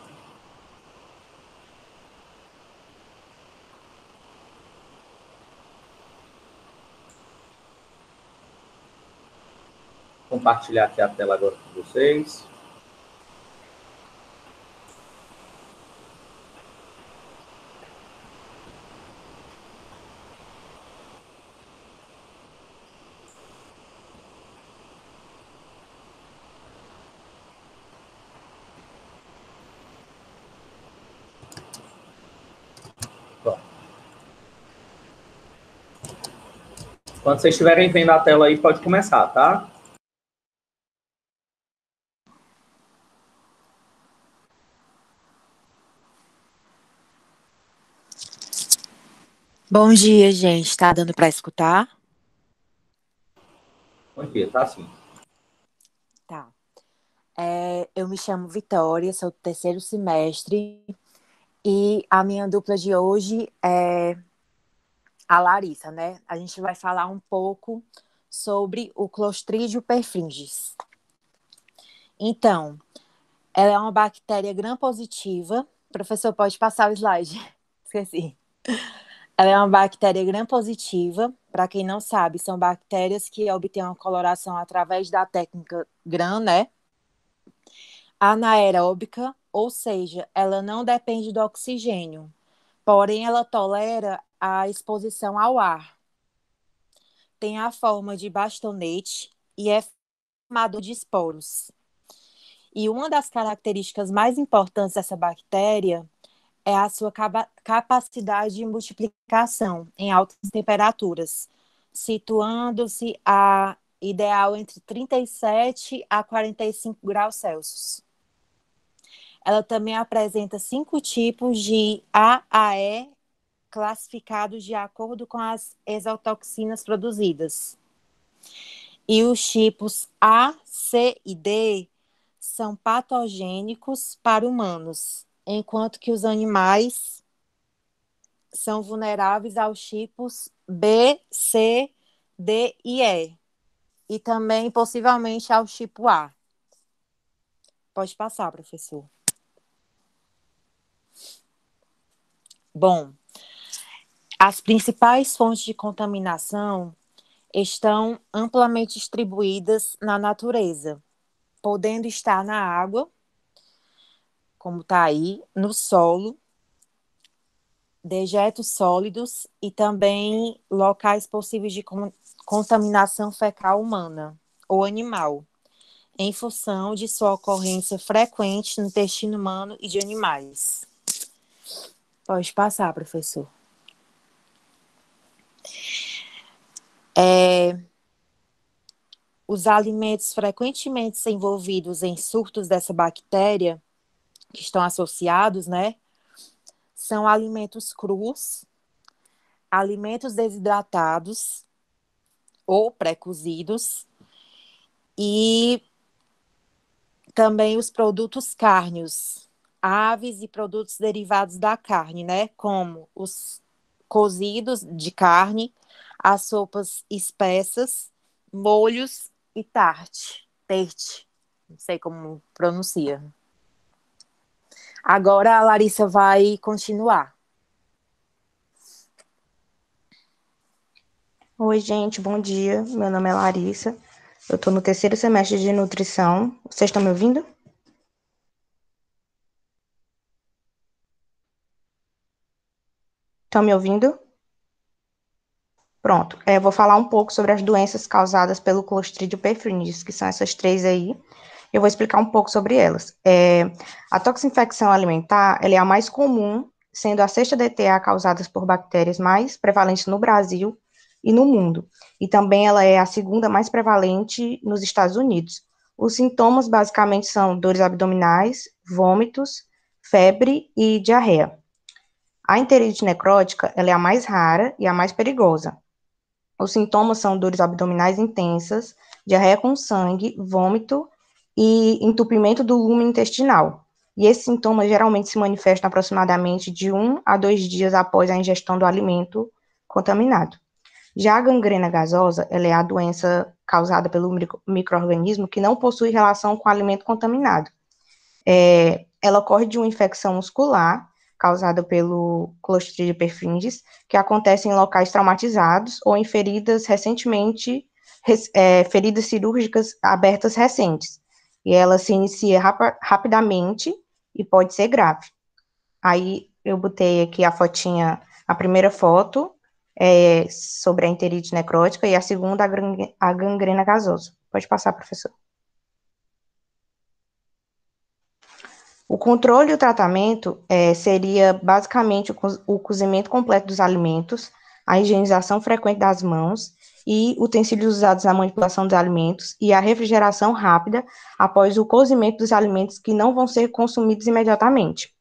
Compartilhar aqui a tela agora com vocês. Bom. Quando vocês estiverem vendo a tela aí, pode começar, tá? Bom dia, gente. Tá dando para escutar? Bom dia, tá sim. Tá. Eu me chamo Vitória, sou do terceiro semestre e a minha dupla de hoje é a Larissa, né? A gente vai falar um pouco sobre o Clostridium perfringens. Então, ela é uma bactéria gram-positiva. Professor, pode passar o slide. Esqueci. Ela é uma bactéria gram-positiva. Para quem não sabe, são bactérias que obtêm uma coloração através da técnica gram, né? Anaeróbica, ou seja, ela não depende do oxigênio, porém ela tolera a exposição ao ar. Tem a forma de bastonete e é formado de esporos. E uma das características mais importantes dessa bactéria é a sua capacidade de multiplicação em altas temperaturas, situando-se a ideal entre 37 a 45 graus Celsius. Ela também apresenta 5 tipos de AAE classificados de acordo com as exotoxinas produzidas. E os tipos A, C e D são patogênicos para humanos, enquanto que os animais são vulneráveis aos tipos B, C, D e E. E também, possivelmente, ao tipo A. Pode passar, professor. Bom, as principais fontes de contaminação estão amplamente distribuídas na natureza, podendo estar na água, como está aí, no solo, dejetos sólidos e também locais possíveis de contaminação fecal humana ou animal, em função de sua ocorrência frequente no intestino humano e de animais. Pode passar, professor. Os alimentos frequentemente envolvidos em surtos dessa bactéria, que estão associados, né, são alimentos crus, alimentos desidratados ou pré-cozidos e também os produtos cárneos, aves e produtos derivados da carne, né, como os cozidos de carne, as sopas espessas, molhos e tarte, não sei como pronuncia. Agora a Larissa vai continuar. Oi, gente, bom dia. Meu nome é Larissa. Eu estou no terceiro semestre de nutrição. Vocês estão me ouvindo? Estão me ouvindo? Pronto. Eu vou falar um pouco sobre as doenças causadas pelo Clostridium perfringens, que são essas 3 aí. Eu vou explicar um pouco sobre elas. A toxinfecção alimentar, ela é a mais comum, sendo a sexta DTA causada por bactérias mais prevalentes no Brasil e no mundo. E também ela é a segunda mais prevalente nos Estados Unidos. Os sintomas basicamente são dores abdominais, vômitos, febre e diarreia. A enterite necrótica, ela é a mais rara e a mais perigosa. Os sintomas são dores abdominais intensas, diarreia com sangue, vômito e entupimento do lume intestinal. E esses sintomas geralmente se manifestam aproximadamente de 1 a 2 dias após a ingestão do alimento contaminado. Já a gangrena gasosa, ela é a doença causada pelo micro-organismo que não possui relação com o alimento contaminado. Ela ocorre de uma infecção muscular causada pelo Clostridium perfringens, que acontece em locais traumatizados ou em feridas feridas cirúrgicas abertas recentes. E ela se inicia rapidamente e pode ser grave. Aí eu botei aqui a fotinha, a primeira foto sobre a enterite necrótica e a segunda a gangrena gasosa. Pode passar, professor. O controle e o tratamento seria basicamente o cozimento completo dos alimentos, a higienização frequente das mãos e utensílios usados na manipulação dos alimentos e a refrigeração rápida após o cozimento dos alimentos que não vão ser consumidos imediatamente.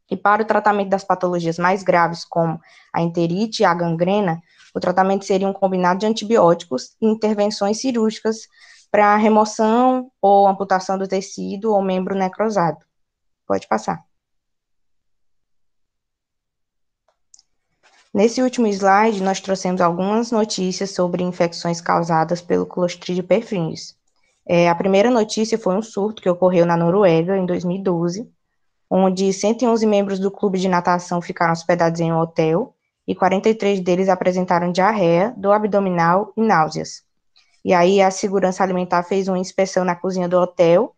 E para o tratamento das patologias mais graves, como a enterite e a gangrena, o tratamento seria um combinado de antibióticos e intervenções cirúrgicas para a remoção ou amputação do tecido ou membro necrosado. Pode passar. Nesse último slide, nós trouxemos algumas notícias sobre infecções causadas pelo Clostridium perfringens. A primeira notícia foi um surto que ocorreu na Noruega, em 2012, onde 111 membros do clube de natação ficaram hospedados em um hotel, e 43 deles apresentaram diarreia, dor abdominal e náuseas. E aí a segurança alimentar fez uma inspeção na cozinha do hotel,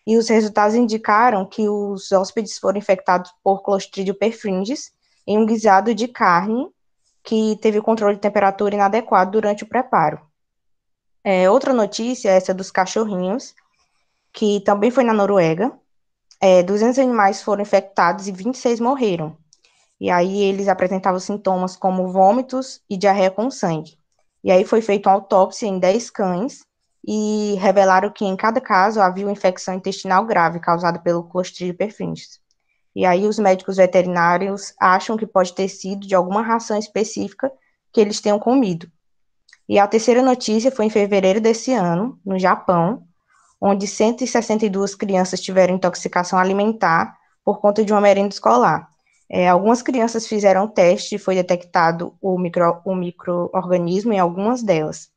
e os resultados indicaram que os hóspedes foram infectados por Clostridium perfringens em um guisado de carne que teve controle de temperatura inadequado durante o preparo. Outra notícia é essa dos cachorrinhos, que também foi na Noruega. 200 animais foram infectados e 26 morreram. E aí eles apresentavam sintomas como vômitos e diarreia com sangue. E aí foi feita uma autópsia em 10 cães, e revelaram que em cada caso havia uma infecção intestinal grave causada pelo Clostridium perfringens. E aí os médicos veterinários acham que pode ter sido de alguma ração específica que eles tenham comido. E a terceira notícia foi em fevereiro desse ano, no Japão, onde 162 crianças tiveram intoxicação alimentar por conta de uma merenda escolar. Algumas crianças fizeram teste e foi detectado o micro-organismo em algumas delas.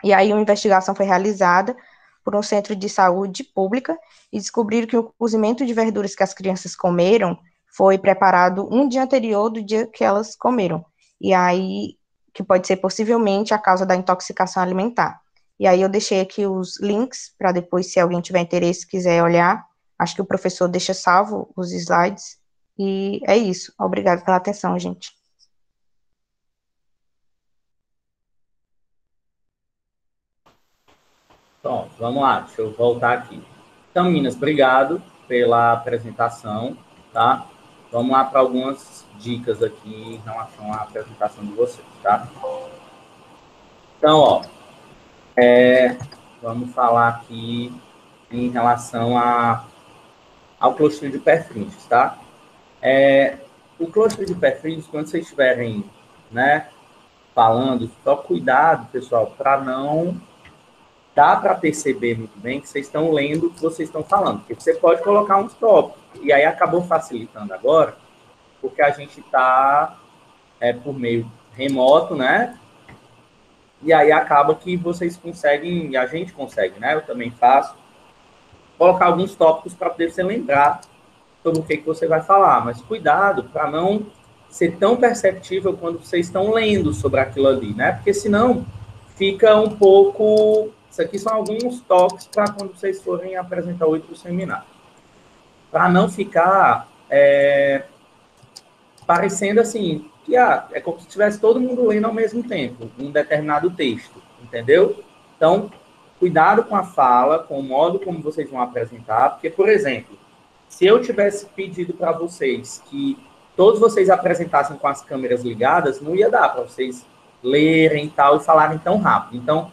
E aí uma investigação foi realizada por um centro de saúde pública e descobriram que o cozimento de verduras que as crianças comeram foi preparado um dia anterior do dia que elas comeram. E aí que pode ser possivelmente a causa da intoxicação alimentar. E aí eu deixei aqui os links para depois, se alguém tiver interesse, quiser olhar. Acho que o professor deixa salvo os slides. E é isso. Obrigada pela atenção, gente. Bom, vamos lá, deixa eu voltar aqui. Então, meninas, obrigado pela apresentação, tá? Vamos lá para algumas dicas aqui em relação à apresentação de vocês, tá? Então, ó, vamos falar aqui em relação ao Clostridium perfringens, tá? O Clostridium perfringens, quando vocês estiverem, né, falando, só cuidado, pessoal, para não... Dá para perceber muito bem que vocês estão lendo o que vocês estão falando, porque você pode colocar uns tópicos, e aí acabou facilitando agora, porque a gente está por meio remoto, né? E aí acaba que vocês conseguem, e a gente consegue, né? Eu também faço, colocar alguns tópicos para poder você lembrar sobre o que você vai falar, mas cuidado para não ser tão perceptível quando vocês estão lendo sobre aquilo ali, né? Porque senão fica um pouco... Isso aqui são alguns toques para quando vocês forem apresentar hoje para o seminário. Para não ficar parecendo assim, que é como se estivesse todo mundo lendo ao mesmo tempo, um determinado texto, entendeu? Então, cuidado com a fala, com o modo como vocês vão apresentar, porque, por exemplo, se eu tivesse pedido para vocês que todos vocês apresentassem com as câmeras ligadas, não ia dar para vocês lerem e tal, e falarem tão rápido. Então,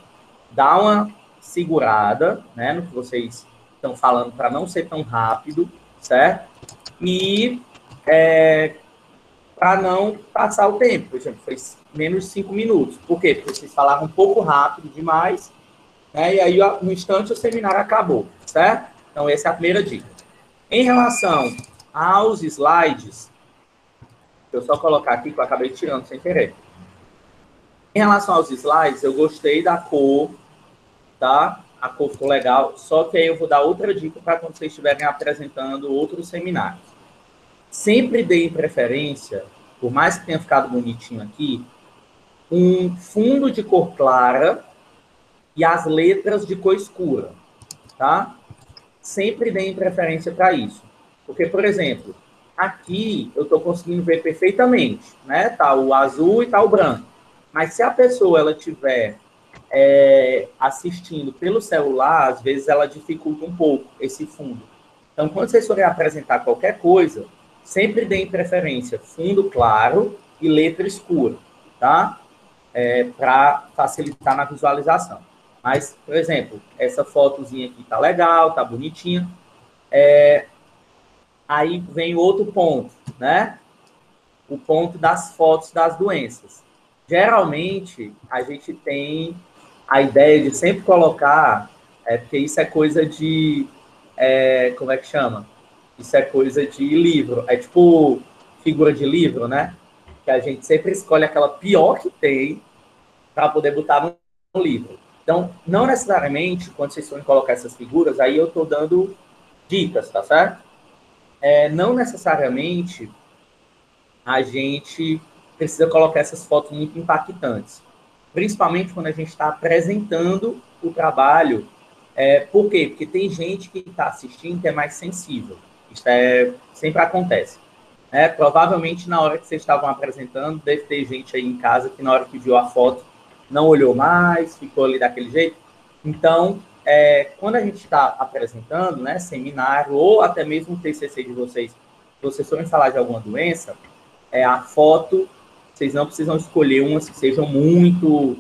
dá uma segurada, né, no que vocês estão falando para não ser tão rápido, certo? E para não passar o tempo, por exemplo, foi menos de 5 minutos. Por quê? Porque vocês falaram um pouco rápido demais, né, e aí no instante o seminário acabou, certo? Então essa é a primeira dica. Em relação aos slides, eu só colocar aqui que eu acabei tirando sem querer. Em relação aos slides, eu gostei da cor, tá? A cor ficou legal, só que aí eu vou dar outra dica para quando vocês estiverem apresentando outros seminários. Sempre deem preferência, por mais que tenha ficado bonitinho aqui, um fundo de cor clara e as letras de cor escura, tá? Sempre deem preferência para isso. Porque, por exemplo, aqui eu estou conseguindo ver perfeitamente, né? Tá o azul e tá o branco. Mas se a pessoa ela tiver assistindo pelo celular, às vezes ela dificulta um pouco esse fundo. Então, quando vocês forem apresentar qualquer coisa, sempre deem preferência fundo claro e letra escura, tá? Para facilitar na visualização. Mas, por exemplo, essa fotozinha aqui tá legal, tá bonitinha. Aí vem outro ponto, né? O ponto das fotos das doenças. Geralmente, a gente tem a ideia de sempre colocar, porque isso é coisa de, como é que chama? Isso é coisa de livro, é tipo figura de livro, né? Que a gente sempre escolhe aquela pior que tem para poder botar no livro. Então, não necessariamente, quando vocês forem colocar essas figuras, aí eu estou dando dicas, tá certo? Não necessariamente a gente precisa colocar essas fotos muito impactantes. Principalmente quando a gente está apresentando o trabalho. Por quê? Porque tem gente que está assistindo que é mais sensível. Isso sempre acontece. Provavelmente, na hora que vocês estavam apresentando, deve ter gente aí em casa que, na hora que viu a foto, não olhou mais, ficou ali daquele jeito. Então, quando a gente está apresentando, né, seminário, ou até mesmo o TCC de vocês, se vocês forem falar de alguma doença, a foto, vocês não precisam escolher umas que sejam muito,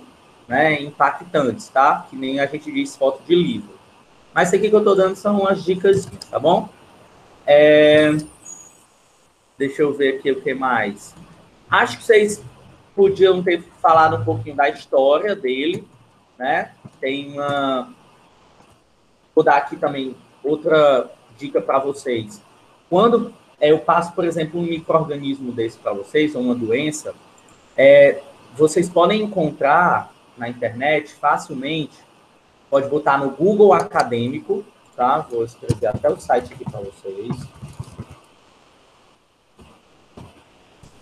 né, impactantes, tá? Que nem a gente diz foto de livro. Mas isso aqui que eu estou dando são umas dicas, tá bom? Deixa eu ver aqui o que mais. Acho que vocês podiam ter falado um pouquinho da história dele, né? Vou dar aqui também outra dica para vocês. Quando eu passo, por exemplo, um micro-organismo desse para vocês, ou uma doença, vocês podem encontrar na internet facilmente, pode botar no Google Acadêmico, tá? Vou escrever até o site aqui para vocês.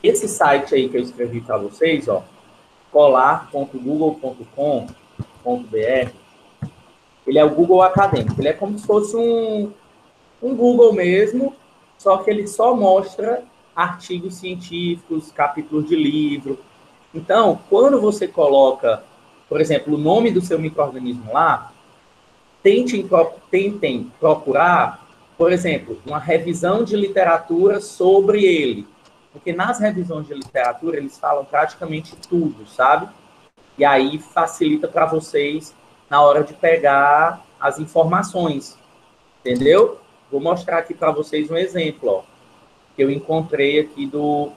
Esse site aí que eu escrevi para vocês, ó, scholar.google.com.br, ele é o Google Acadêmico. Ele é como se fosse um Google mesmo, só que ele só mostra artigos científicos, capítulos de livro. Então, quando você coloca, por exemplo, o nome do seu micro-organismo lá, tentem procurar, por exemplo, uma revisão de literatura sobre ele. Porque nas revisões de literatura, eles falam praticamente tudo, sabe? E aí facilita para vocês na hora de pegar as informações, entendeu? Vou mostrar aqui para vocês um exemplo, ó, que eu encontrei aqui do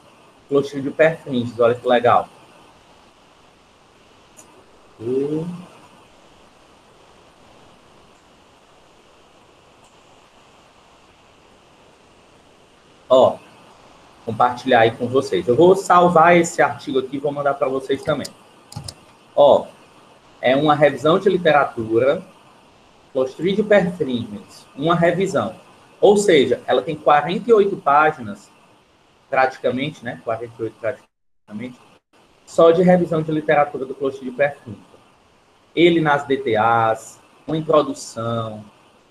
Clostridium perfringens. Olha que legal. Ó, compartilhar aí com vocês. Eu vou salvar esse artigo aqui e vou mandar para vocês também. Ó, é uma revisão de literatura, Clostridium perfringens, uma revisão. Ou seja, ela tem 48 páginas, praticamente, né? 48 praticamente, só de revisão de literatura do Clostridium perfringens. Ele nas DTAs, uma introdução,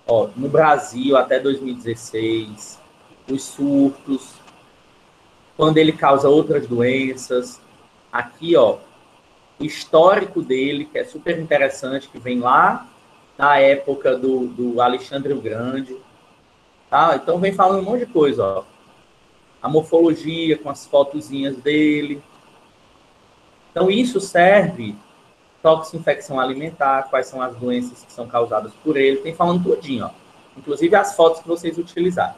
ó, no Brasil até 2016, os surtos, quando ele causa outras doenças. Aqui, ó, o histórico dele, que é super interessante, que vem lá na época do Alexandre o Grande. Tá? Então, vem falando um monte de coisa, ó. A morfologia, com as fotozinhas dele. Então, isso serve toxinfecção alimentar, quais são as doenças que são causadas por ele, tem falando tudinho, ó. Inclusive as fotos que vocês utilizaram.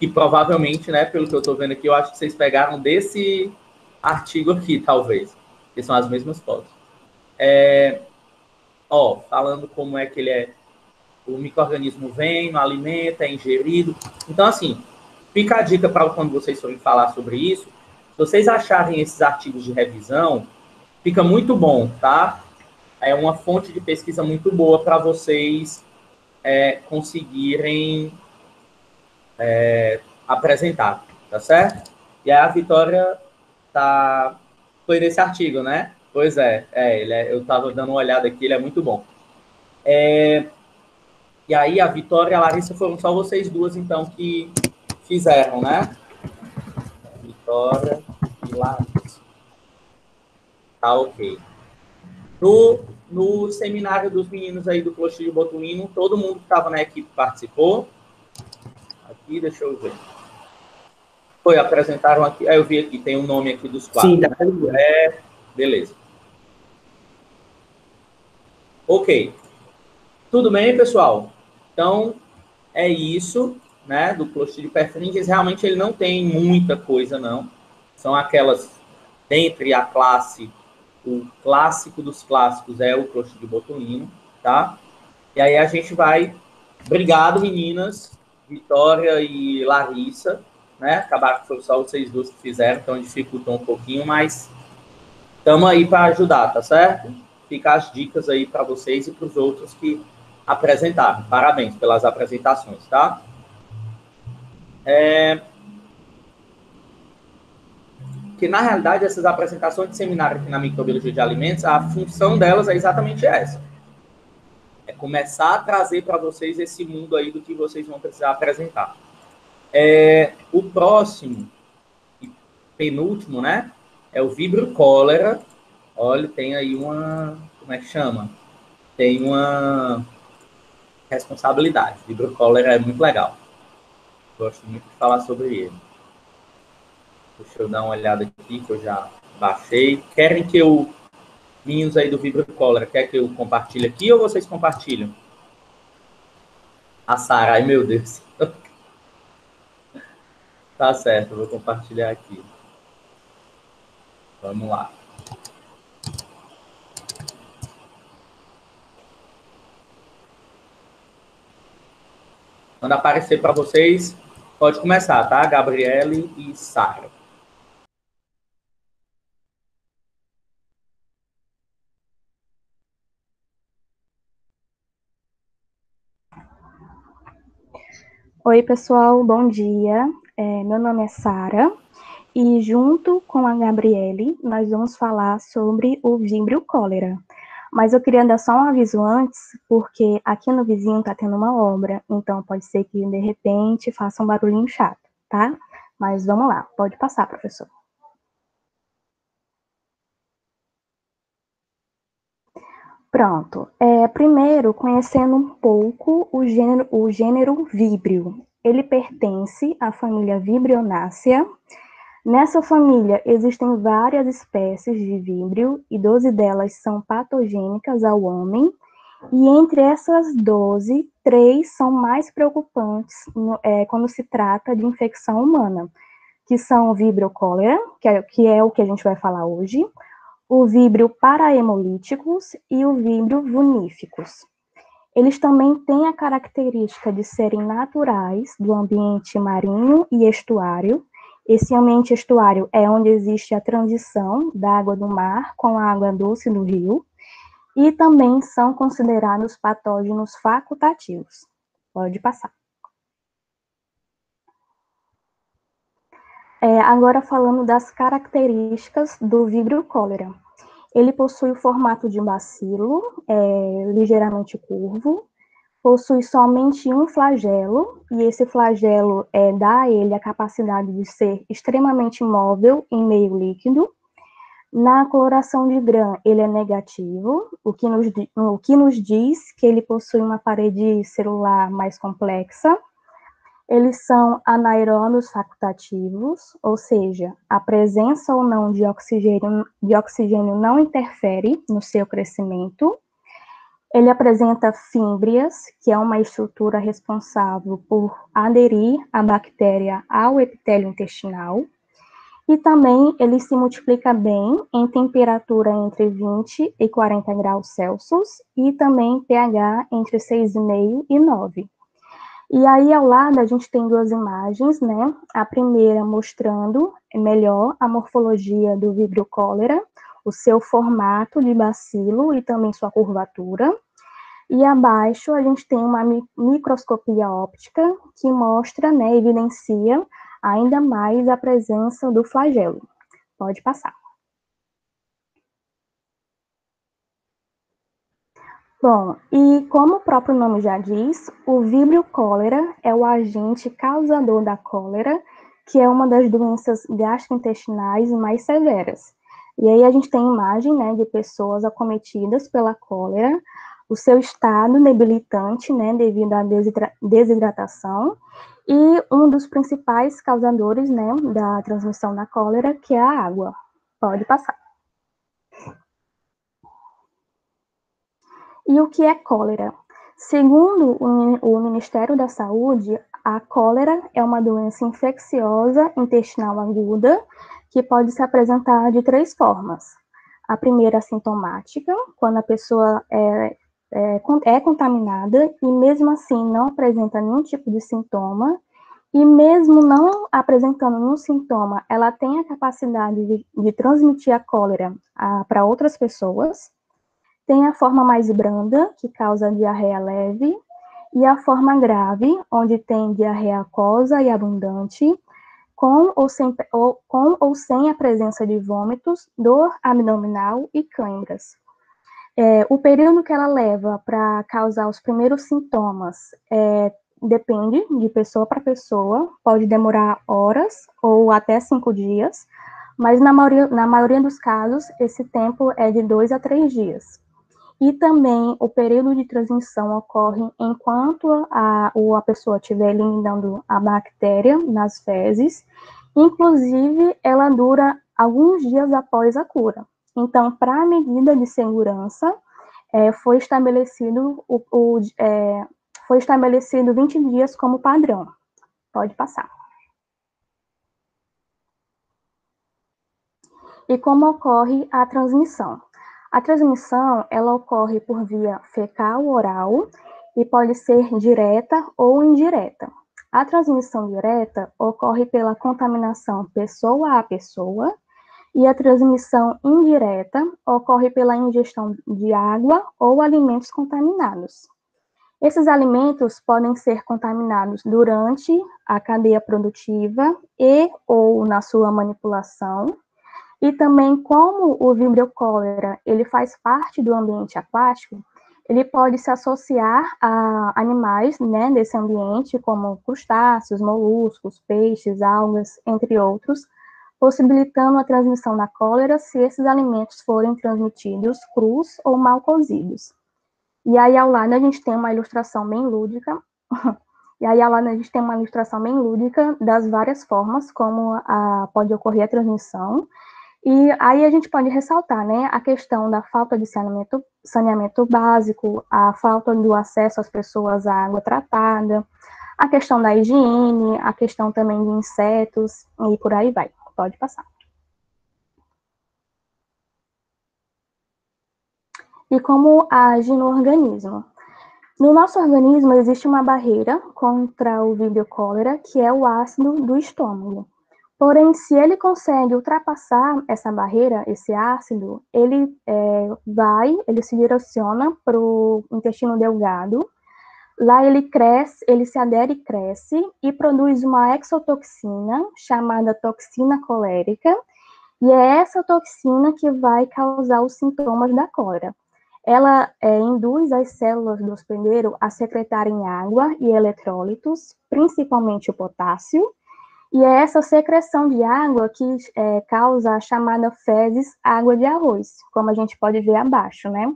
E provavelmente, né, pelo que eu estou vendo aqui, eu acho que vocês pegaram desse artigo aqui, talvez, que são as mesmas fotos. Ó, falando como é que ele é, o micro-organismo vem, não alimenta, é ingerido. Então, assim, fica a dica para quando vocês forem falar sobre isso, se vocês acharem esses artigos de revisão, fica muito bom, tá? É uma fonte de pesquisa muito boa para vocês conseguirem apresentar, tá certo? E aí a Vitória foi nesse artigo, né? Pois é, eu estava dando uma olhada aqui, ele é muito bom. E aí a Vitória e a Larissa foram só vocês duas, então, que fizeram, né? Vitória e Larissa. Tá, ok. No seminário dos meninos aí do Clostridium botulinum, todo mundo que estava na equipe participou. Aqui, deixa eu ver. Foi, apresentaram aqui. Eu vi aqui, tem um nome aqui dos quatro. Sim, tá. Né? Beleza. Ok. Tudo bem, pessoal? Então, é isso, né? Do Clostridium perfringens. Realmente ele não tem muita coisa, não. São aquelas, dentre a classe, o clássico dos clássicos é o Clostridium botulinum, tá? E aí a gente vai... Obrigado, meninas, Vitória e Larissa, né? Acabaram que foi só vocês duas que fizeram, então dificultou um pouquinho, mas estamos aí para ajudar, tá certo? Fica as dicas aí para vocês e para os outros que apresentaram. Parabéns pelas apresentações, tá? Que na realidade essas apresentações de seminário aqui na microbiologia de alimentos, a função delas é exatamente essa. É começar a trazer para vocês esse mundo aí do que vocês vão precisar apresentar. O próximo, e penúltimo, né? É o Vibrio cholera. Olha, tem aí uma... Como é que chama? Tem uma responsabilidade. Vibrio cholera é muito legal. Gosto muito de falar sobre ele. Deixa eu dar uma olhada aqui, que eu já baixei. Querem que eu... Meninos aí do Vibrio cholera, quer que eu compartilhe aqui ou vocês compartilham? A Sara, ai meu Deus. Tá certo, eu vou compartilhar aqui. Vamos lá. Quando aparecer para vocês, pode começar, tá? Gabriele e Sara. Oi, pessoal, bom dia. Meu nome é Sara e junto com a Gabriele, nós vamos falar sobre o víbrio cólera. Mas eu queria dar só um aviso antes, porque aqui no vizinho está tendo uma obra, então pode ser que, de repente, faça um barulhinho chato, tá? Mas vamos lá, pode passar, professor. Pronto. Primeiro, conhecendo um pouco o gênero víbrio. Ele pertence à família Vibrionácea. Nessa família existem várias espécies de víbrio e 12 delas são patogênicas ao homem. E entre essas 12, 3 são mais preocupantes quando se trata de infecção humana, que são o víbrio cólera, que é o que a gente vai falar hoje, o víbrio parahemolíticos e o víbrio vuníficos. Eles também têm a característica de serem naturais do ambiente marinho e estuário. Esse ambiente estuário é onde existe a transição da água do mar com a água doce do rio, e também são considerados patógenos facultativos. Pode passar. Agora falando das características do víbrio cólera. Ele possui o formato de bacilo, ligeiramente curvo, possui somente um flagelo, e esse flagelo dá a ele a capacidade de ser extremamente móvel em meio líquido. Na coloração de Gram, ele é negativo, o que nos diz que ele possui uma parede celular mais complexa. Eles são anaeróbios facultativos, ou seja, a presença ou não de oxigênio não interfere no seu crescimento. Ele apresenta fímbrias, que é uma estrutura responsável por aderir a bactéria ao epitélio intestinal. E também ele se multiplica bem em temperatura entre 20 e 40 graus Celsius e também pH entre 6,5 e 9. E aí, ao lado, a gente tem duas imagens, né? A primeira mostrando melhor a morfologia do víbrio cólera, o seu formato de bacilo e também sua curvatura. E abaixo, a gente tem uma microscopia óptica que mostra, né, evidencia ainda mais a presença do flagelo. Pode passar. Bom, e como o próprio nome já diz, o víbrio cólera é o agente causador da cólera, que é uma das doenças gastrointestinais mais severas. E aí a gente tem imagem, né, de pessoas acometidas pela cólera, o seu estado debilitante, né, devido à desidratação, e um dos principais causadores, né, da transmissão da cólera, que é a água. Pode passar. E o que é cólera? Segundo o Ministério da Saúde, a cólera é uma doença infecciosa intestinal aguda que pode se apresentar de 3 formas. A primeira é sintomática, quando a pessoa é contaminada e mesmo assim não apresenta nenhum tipo de sintoma, e mesmo não apresentando nenhum sintoma, ela tem a capacidade de transmitir a cólera para outras pessoas. Tem a forma mais branda, que causa diarreia leve, e a forma grave, onde tem diarreia aquosa e abundante, com ou sem a presença de vômitos, dor abdominal e câimbras. O período que ela leva para causar os primeiros sintomas depende de pessoa para pessoa, pode demorar horas ou até 5 dias, mas na maioria dos casos, esse tempo é de 2 a 3 dias. E também o período de transmissão ocorre enquanto a pessoa estiver eliminando a bactéria nas fezes, inclusive ela dura alguns dias após a cura. Então, para a medida de segurança, foi estabelecido 20 dias como padrão. Pode passar. E como ocorre a transmissão? A transmissão, ela ocorre por via fecal-oral e pode ser direta ou indireta. A transmissão direta ocorre pela contaminação pessoa a pessoa e a transmissão indireta ocorre pela ingestão de água ou alimentos contaminados. Esses alimentos podem ser contaminados durante a cadeia produtiva e ou na sua manipulação, e também como o Vibrio cholera, ele faz parte do ambiente aquático, ele pode se associar a animais, né, desse ambiente, como crustáceos, moluscos, peixes, algas, entre outros, possibilitando a transmissão da cólera se esses alimentos forem transmitidos crus ou mal cozidos. E aí, ao lado, a gente tem uma ilustração bem lúdica, e aí, ao lado, a gente tem uma ilustração bem lúdica das várias formas como pode ocorrer a transmissão. E aí a gente pode ressaltar, né, a questão da falta de saneamento básico, a falta do acesso às pessoas à água tratada, a questão da higiene, a questão também de insetos, e por aí vai. Pode passar. E como age no organismo? No nosso organismo existe uma barreira contra o Vibrio cholera, que é o ácido do estômago. Porém, se ele consegue ultrapassar essa barreira, esse ácido, ele ele se direciona para o intestino delgado. Lá ele cresce, ele se adere e cresce e produz uma exotoxina chamada toxina colérica, e é essa toxina que vai causar os sintomas da cólera. Ela induz as células do hospedeiro a secretarem água e eletrólitos, principalmente o potássio, e é essa secreção de água que causa a chamada fezes água de arroz, como a gente pode ver abaixo, né?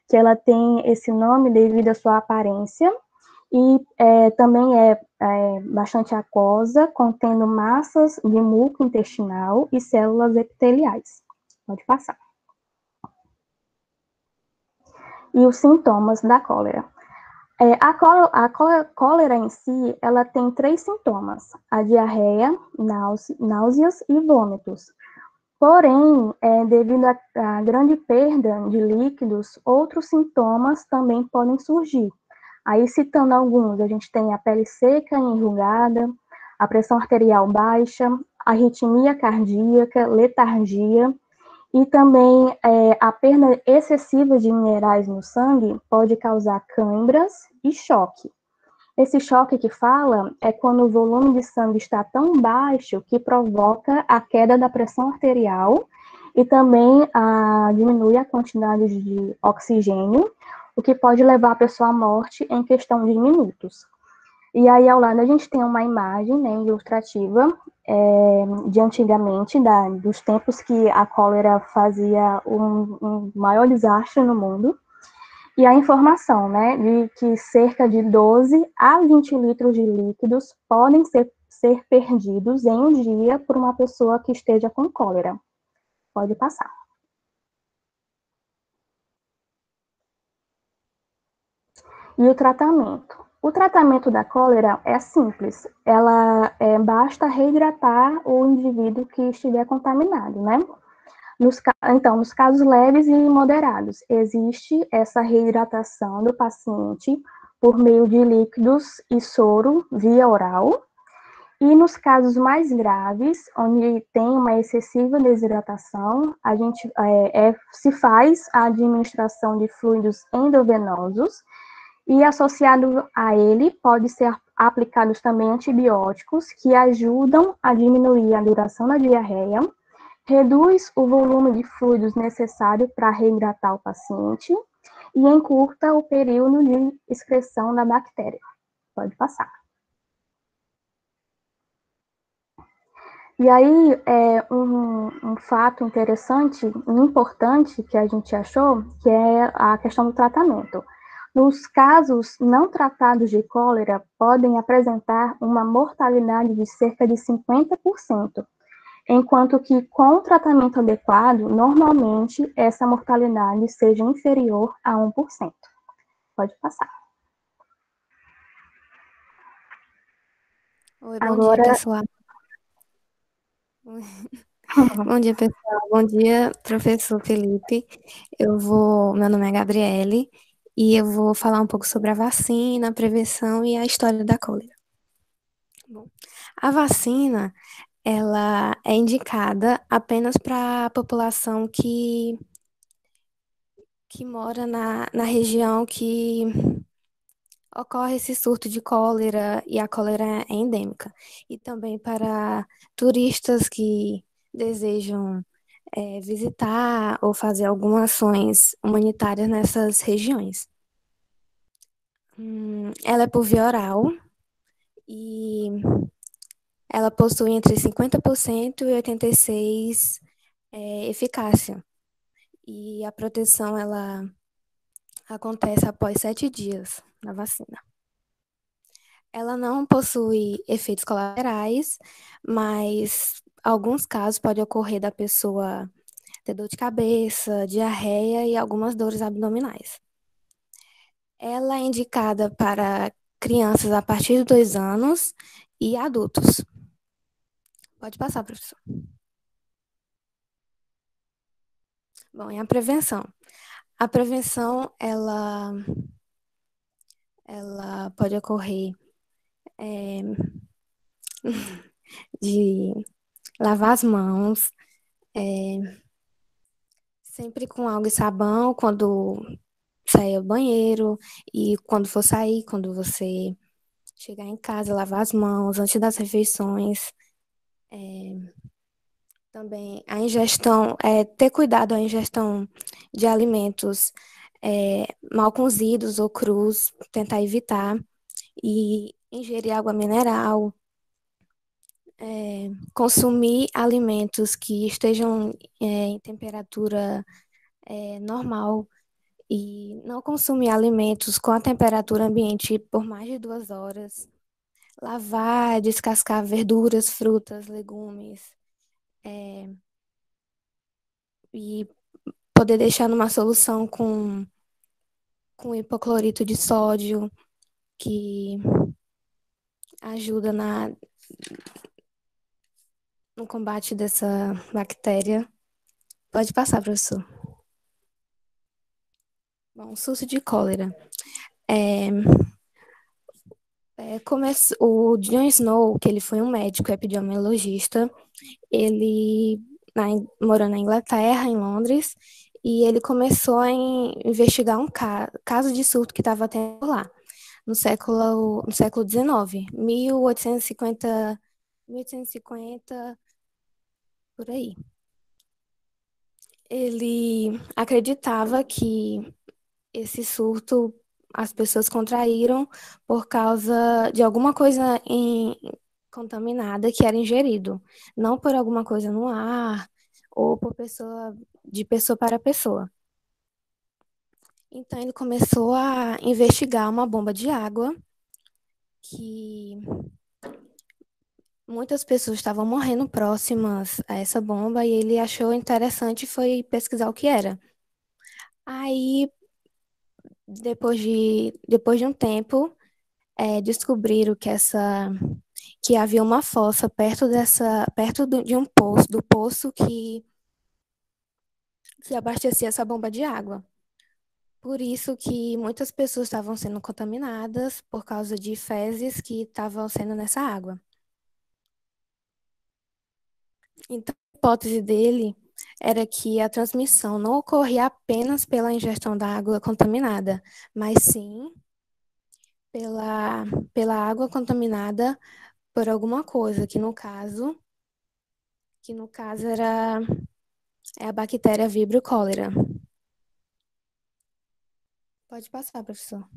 Que ela tem esse nome devido à sua aparência, e também é bastante aquosa, contendo massas de muco intestinal e células epiteliais. Pode passar. E os sintomas da cólera. A cólera em si, ela tem 3 sintomas: a diarreia, náuseas e vômitos. Porém, devido à grande perda de líquidos, outros sintomas também podem surgir. Aí, citando alguns, a gente tem a pele seca e enrugada, a pressão arterial baixa, arritmia cardíaca, letargia, e também a perda excessiva de minerais no sangue pode causar câimbras e choque. Esse choque que fala é quando o volume de sangue está tão baixo que provoca a queda da pressão arterial e também diminui a quantidade de oxigênio, o que pode levar a pessoa à morte em questão de minutos. E aí, ao lado, a gente tem uma imagem, né, ilustrativa de antigamente, dos tempos que a cólera fazia um maior desastre no mundo, e a informação, né, de que cerca de 12 a 20 litros de líquidos podem ser perdidos em um dia por uma pessoa que esteja com cólera. Pode passar. E o tratamento? O tratamento da cólera é simples. Basta reidratar o indivíduo que estiver contaminado, né? Então, nos casos leves e moderados, existe essa reidratação do paciente por meio de líquidos e soro via oral. E nos casos mais graves, onde tem uma excessiva desidratação, a gente se faz a administração de fluidos endovenosos, e associado a ele pode ser aplicados também antibióticos que ajudam a diminuir a duração da diarreia, reduz o volume de fluidos necessário para reidratar o paciente e encurta o período de excreção da bactéria. Pode passar. E aí, um fato interessante e importante que a gente achou, que é a questão do tratamento. Nos casos não tratados de cólera, podem apresentar uma mortalidade de cerca de 50%, enquanto que com o tratamento adequado, normalmente essa mortalidade seja inferior a 1%. Pode passar. Oi, bom dia, pessoal. Bom dia, pessoal. Bom dia, professor Felipe. Meu nome é Gabriele e eu vou falar um pouco sobre a vacina, a prevenção e a história da cólera. Bom, a vacina, ela é indicada apenas para a população que mora na região que ocorre esse surto de cólera e a cólera é endêmica. E também para turistas que desejam visitar ou fazer algumas ações humanitárias nessas regiões. Ela é por via oral e ela possui entre 50% e 86% eficácia. E a proteção, ela acontece após 7 dias na vacina. Ela não possui efeitos colaterais, mas alguns casos pode ocorrer da pessoa ter dor de cabeça, diarreia e algumas dores abdominais. Ela é indicada para crianças a partir de 2 anos e adultos. Pode passar, professor. Bom, e a prevenção? A prevenção, ela pode ocorrer de lavar as mãos, sempre com água e sabão quando sair do banheiro e quando for sair, quando você chegar em casa, lavar as mãos antes das refeições. Também a ingestão, ter cuidado à ingestão de alimentos mal cozidos ou crus, tentar evitar, e ingerir água mineral, consumir alimentos que estejam em temperatura normal e não consumir alimentos com a temperatura ambiente por mais de 2 horas. Lavar, descascar verduras, frutas, legumes, e poder deixar numa solução com hipoclorito de sódio, que ajuda no combate dessa bactéria. Pode passar, professor. Bom, surto de cólera. O John Snow, que ele foi um médico epidemiologista, ele morou na Inglaterra, em Londres, e ele começou a investigar um caso de surto que estava tendo lá, no século XIX, 1850, por aí. Ele acreditava que esse surto as pessoas contraíram por causa de alguma coisa contaminada que era ingerido, não por alguma coisa no ar ou de pessoa para pessoa. Então ele começou a investigar uma bomba de água que muitas pessoas estavam morrendo próximas a essa bomba e ele achou interessante e foi pesquisar o que era. Aí, depois de um tempo, descobriram que havia uma fossa perto de um poço, do poço que abastecia essa bomba de água. Por isso que muitas pessoas estavam sendo contaminadas por causa de fezes que estavam sendo nessa água. Então, a hipótese dele era que a transmissão não ocorria apenas pela ingestão da água contaminada, mas sim pela água contaminada por alguma coisa, que no caso era a bactéria Vibrio cholera. Pode passar, professor.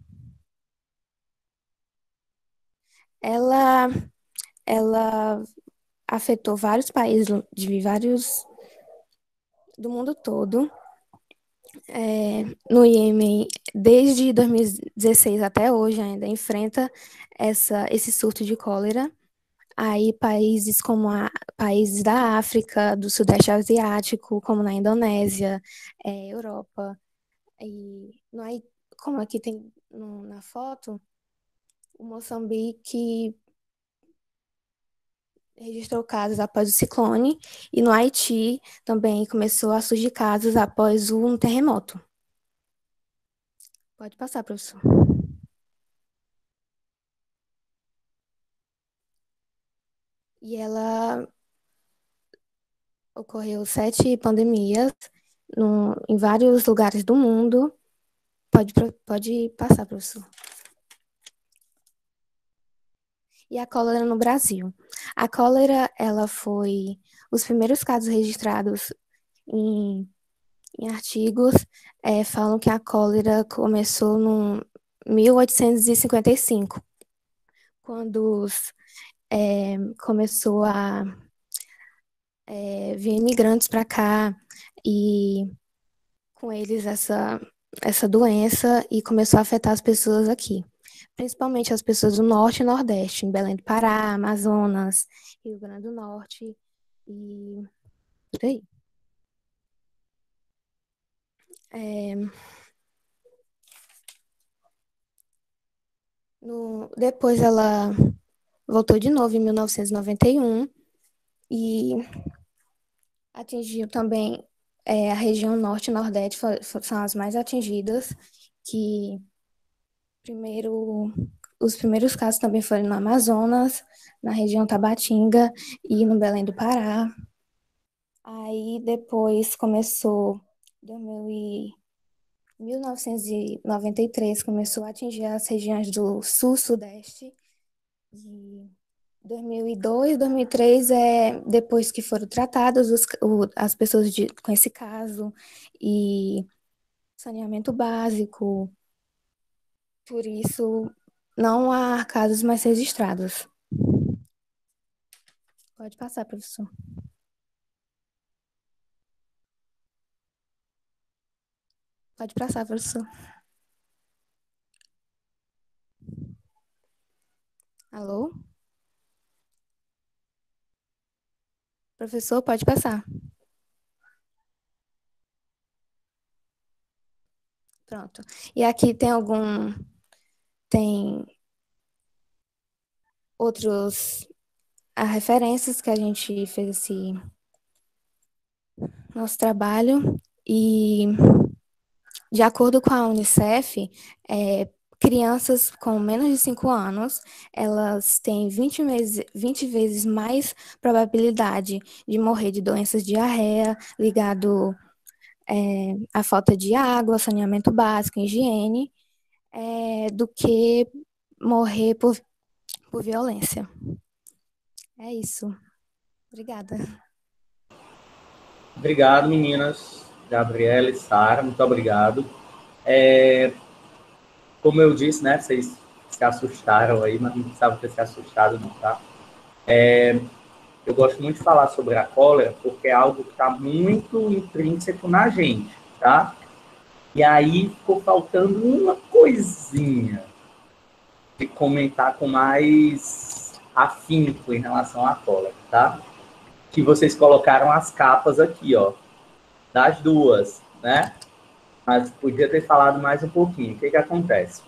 Ela afetou vários países do mundo todo. No Iêmen, desde 2016 até hoje ainda enfrenta esse surto de cólera. Aí países da África, do Sudeste Asiático, como na Indonésia, Europa, e como aqui tem na foto, o Moçambique registrou casos após o ciclone, e no Haiti também começou a surgir casos após um terremoto. Pode passar, professor. E ela ocorreu 7 pandemias em vários lugares do mundo. Pode passar, professor. e a cólera no Brasil. A cólera, ela foi os primeiros casos registrados em, em artigos, falam que a cólera começou em 1855, quando começou a vir imigrantes para cá e com eles essa doença e começou a afetar as pessoas aqui, principalmente as pessoas do Norte e Nordeste, em Belém do Pará, Amazonas, Rio Grande do Norte e por aí. Depois ela voltou de novo em 1991 e atingiu também a região Norte e Nordeste, são as mais atingidas, que os primeiros casos também foram no Amazonas, na região Tabatinga e no Belém do Pará. Aí depois começou, em 1993, começou a atingir as regiões do Sul-Sudeste. E 2002, 2003 depois que foram tratadas as pessoas com esse caso e saneamento básico. Por isso, não há casos mais registrados. Pode passar, professor. Pode passar, professor. Alô? Professor, pode passar. Pronto. E aqui tem outros referências que a gente fez esse nosso trabalho e, de acordo com a Unicef, crianças com menos de 5 anos, elas têm 20 vezes mais probabilidade de morrer de doenças de diarreia, ligado à falta de água, saneamento básico, higiene, do que morrer por violência. É isso. Obrigada. Obrigado, meninas. Gabriela e Sara, muito obrigado. Como eu disse, né, vocês se assustaram aí, mas não precisavam ter se assustado, não, tá? Eu gosto muito de falar sobre a cólera porque é algo que está muito intrínseco na gente, tá? E aí ficou faltando uma coisinha de comentar com mais afinco em relação à cólera, tá? Que vocês colocaram as capas aqui, ó, das duas, né? Mas podia ter falado mais um pouquinho. O que acontece?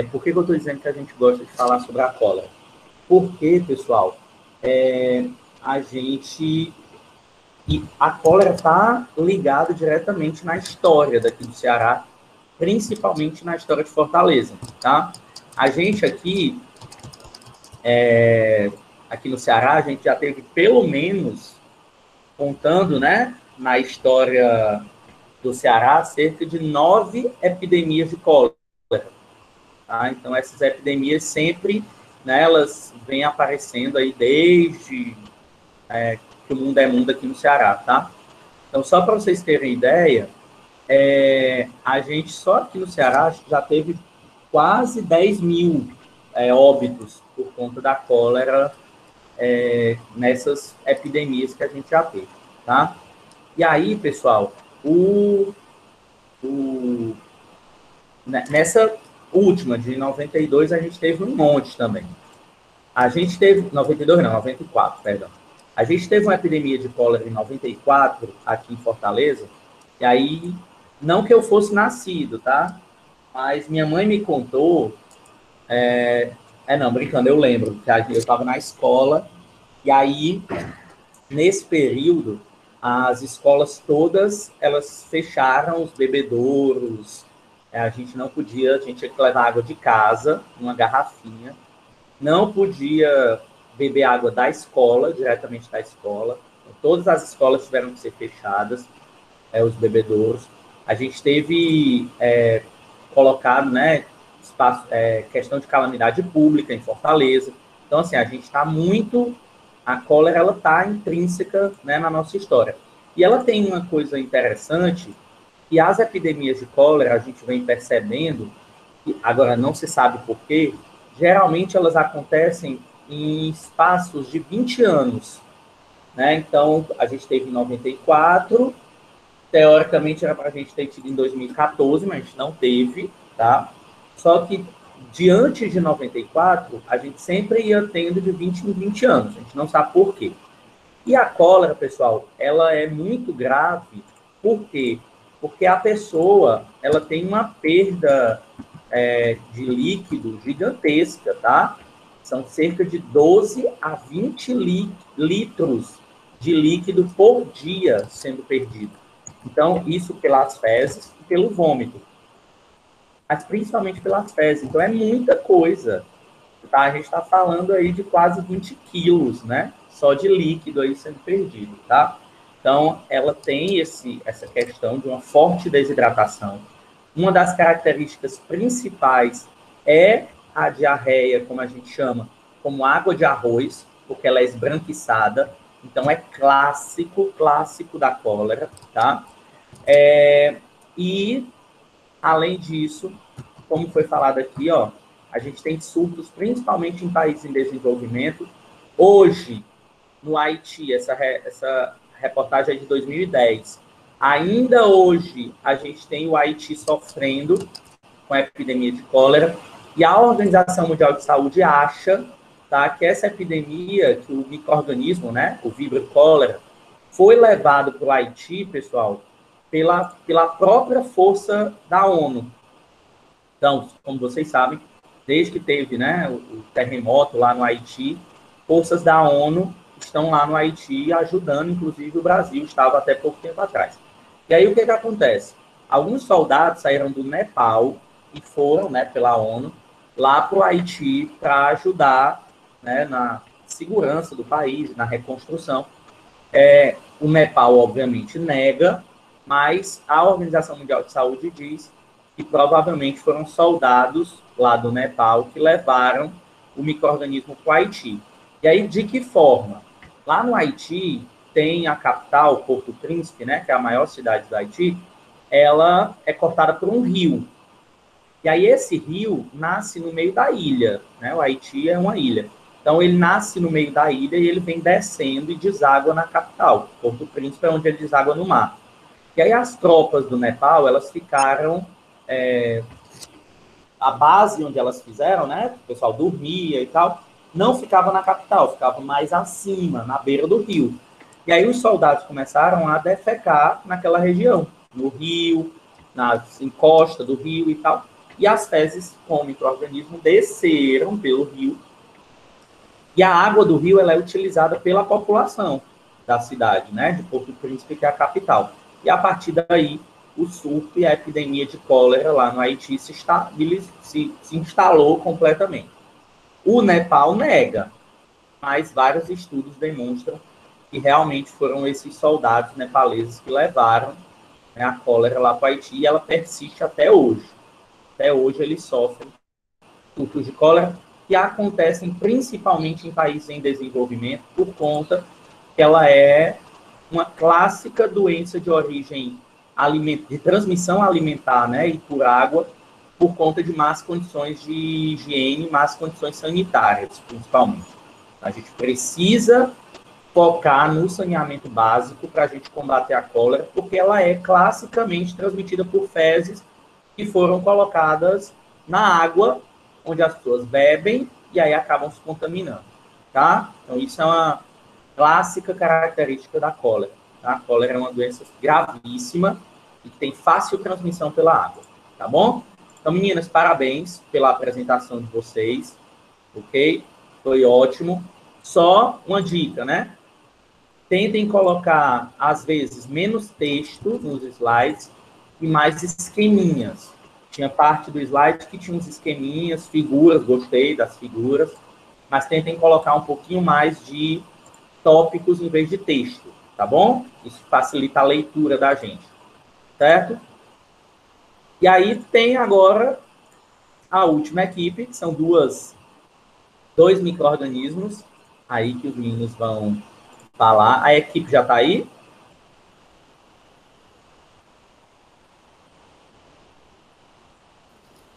Por que eu estou dizendo que a gente gosta de falar sobre a cólera? Porque, pessoal, a cólera está ligada diretamente na história daqui do Ceará, principalmente na história de Fortaleza, tá? A gente aqui no Ceará, a gente já teve pelo menos, contando, né, na história do Ceará, cerca de 9 epidemias de cólera. Tá? Então, essas epidemias sempre, né, elas vêm aparecendo aí desde que o mundo é mundo aqui no Ceará, tá? Então, só para vocês terem ideia, a gente só aqui no Ceará já teve quase 10 mil óbitos por conta da cólera nessas epidemias que a gente já teve, tá? E aí, pessoal, nessa última, de 92, a gente teve um monte também. A gente teve, 92 não, 94, perdão. A gente teve uma epidemia de cólera em 94, aqui em Fortaleza, e aí, não que eu fosse nascido, tá? Mas minha mãe me contou, não, brincando, eu lembro, que eu estava na escola, e aí, nesse período, as escolas todas, elas fecharam os bebedouros, a gente não podia, a gente tinha que levar água de casa, uma garrafinha, não podia beber água da escola, diretamente da escola, todas as escolas tiveram que ser fechadas, os bebedouros. A gente teve colocado, né, questão de calamidade pública em Fortaleza, Então, assim, a gente está muito... A cólera, ela está intrínseca, né, na nossa história. E ela tem uma coisa interessante, que as epidemias de cólera, a gente vem percebendo, agora não se sabe por quê, geralmente elas acontecem em espaços de 20 anos. Né? Então, a gente teve em 94, teoricamente era para a gente ter tido em 2014, mas a gente não teve, tá? Só que, diante de 94, a gente sempre ia tendo de 20 em 20 anos, a gente não sabe por quê. E a cólera, pessoal, ela é muito grave, por quê? Porque a pessoa, ela tem uma perda de líquido gigantesca, tá? São cerca de 12 a 20 litros de líquido por dia sendo perdido. Então, isso pelas fezes e pelo vômito. Mas principalmente pelas fezes. Então, é muita coisa. Tá? A gente está falando aí de quase 20 quilos, né? Só de líquido aí sendo perdido, tá? Então, ela tem essa questão de uma forte desidratação. Uma das características principais é a diarreia, como a gente chama, como água de arroz, porque ela é esbranquiçada. Então, é clássico da cólera, tá? E, além disso, como foi falado aqui, ó, a gente tem surtos, principalmente em países em desenvolvimento. Hoje, no Haiti, essa reportagem é de 2010. Ainda hoje, a gente tem o Haiti sofrendo com a epidemia de cólera. E a Organização Mundial de Saúde acha, tá, que essa epidemia, que o micro-organismo, né, o Vibrio cólera, foi levado para o Haiti, pessoal, pela própria força da ONU. Então, como vocês sabem, desde que teve, né, o terremoto lá no Haiti, forças da ONU estão lá no Haiti ajudando, inclusive o Brasil estava até pouco tempo atrás. E aí o que acontece? Alguns soldados saíram do Nepal e foram, né, pela ONU, lá para o Haiti para ajudar, né, na segurança do país, na reconstrução. O Nepal, obviamente, nega, mas a Organização Mundial de Saúde diz que provavelmente foram soldados lá do Nepal que levaram o micro-organismo para o Haiti. E aí, de que forma? Lá no Haiti, tem a capital, Porto Príncipe, né, que é a maior cidade do Haiti, ela é cortada por um rio. E aí, esse rio nasce no meio da ilha, né? O Haiti é uma ilha. Então, ele nasce no meio da ilha e ele vem descendo e deságua na capital. Porto Príncipe é onde ele deságua no mar. E aí, as tropas do Nepal, elas ficaram... a base onde elas fizeram, né? O pessoal dormia e tal, não ficava na capital, ficava mais acima, na beira do rio. E aí os soldados começaram a defecar naquela região, no rio, na encosta do rio e tal. E as fezes com micro-organismo desceram pelo rio. E a água do rio ela é utilizada pela população da cidade, né? De Porto Príncipe, que é a capital. E a partir daí, o surto e a epidemia de cólera lá no Haiti se instalou completamente. O Nepal nega, mas vários estudos demonstram que realmente foram esses soldados nepaleses que levaram, né, a cólera lá para o Haiti, e ela persiste até hoje. Até hoje eles sofrem surtos de cólera que acontecem principalmente em países em desenvolvimento por conta que ela é uma clássica doença de origem de transmissão alimentar, né, e por água, por conta de más condições de higiene, más condições sanitárias, principalmente. A gente precisa focar no saneamento básico para a gente combater a cólera, porque ela é classicamente transmitida por fezes que foram colocadas na água, onde as pessoas bebem e aí acabam se contaminando, tá? Então, isso é uma clássica característica da cólera. Tá? A cólera é uma doença gravíssima e que tem fácil transmissão pela água, tá bom? Então, meninas, parabéns pela apresentação de vocês, ok? Foi ótimo. Só uma dica, né? Tentem colocar, às vezes, menos texto nos slides e mais esqueminhas. Tinha parte do slide que tinha uns esqueminhas, figuras, gostei das figuras, mas tentem colocar um pouquinho mais de tópicos em vez de texto, tá bom? Isso facilita a leitura da gente, certo? E aí tem agora a última equipe, que são duas 2 micro-organismos aí que os meninos vão falar. A equipe já está aí?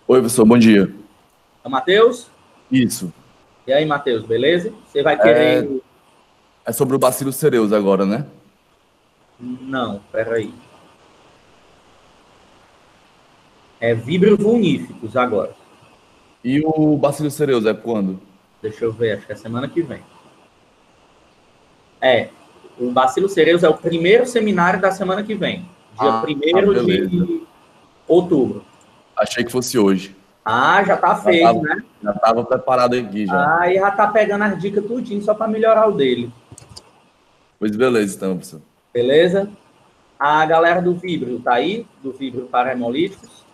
Oi, professor, bom dia. É o Matheus? Isso. E aí, Matheus, beleza? Você vai querer... É sobre o Bacillus cereus agora, né? Não, peraí. É vibrio vulníficos agora. E o Bacillus cereus é quando? Deixa eu ver, acho que é semana que vem. O Bacillus cereus é o primeiro seminário da semana que vem. Dia 1º de outubro. Achei que fosse hoje. Ah, já tá feito, né? Já estava preparado aqui, já. Ah, e já tá pegando as dicas tudinho, só para melhorar o dele. Pois beleza, então, professor. Beleza? A galera do Vibrio tá aí? Do Vibrio para hemolíticos?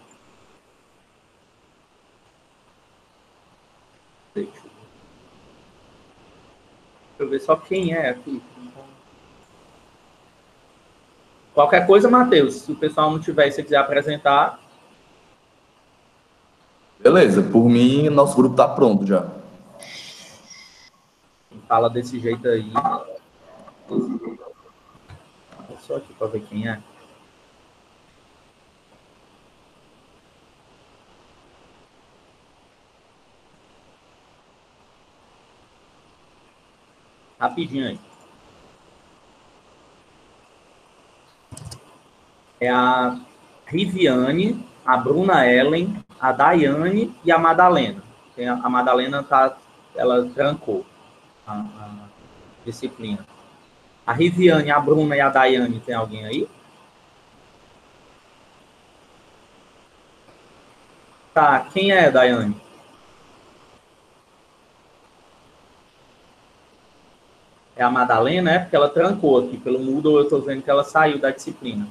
Deixa eu ver só quem é aqui. Qualquer coisa, Matheus, se o pessoal não tiver e você quiser apresentar. Beleza, por mim, nosso grupo tá pronto já. Quem fala desse jeito aí. Só aqui para ver quem é. Rapidinho aí. É a Riviane, a Bruna Ellen, a Daiane e a Madalena. A Madalena ela trancou a disciplina. A Riviane, a Bruna e a Daiane, tem alguém aí? Tá, quem é a Daiane? É a Madalena, é? Porque ela trancou aqui. Pelo Moodle, eu estou vendo que ela saiu da disciplina.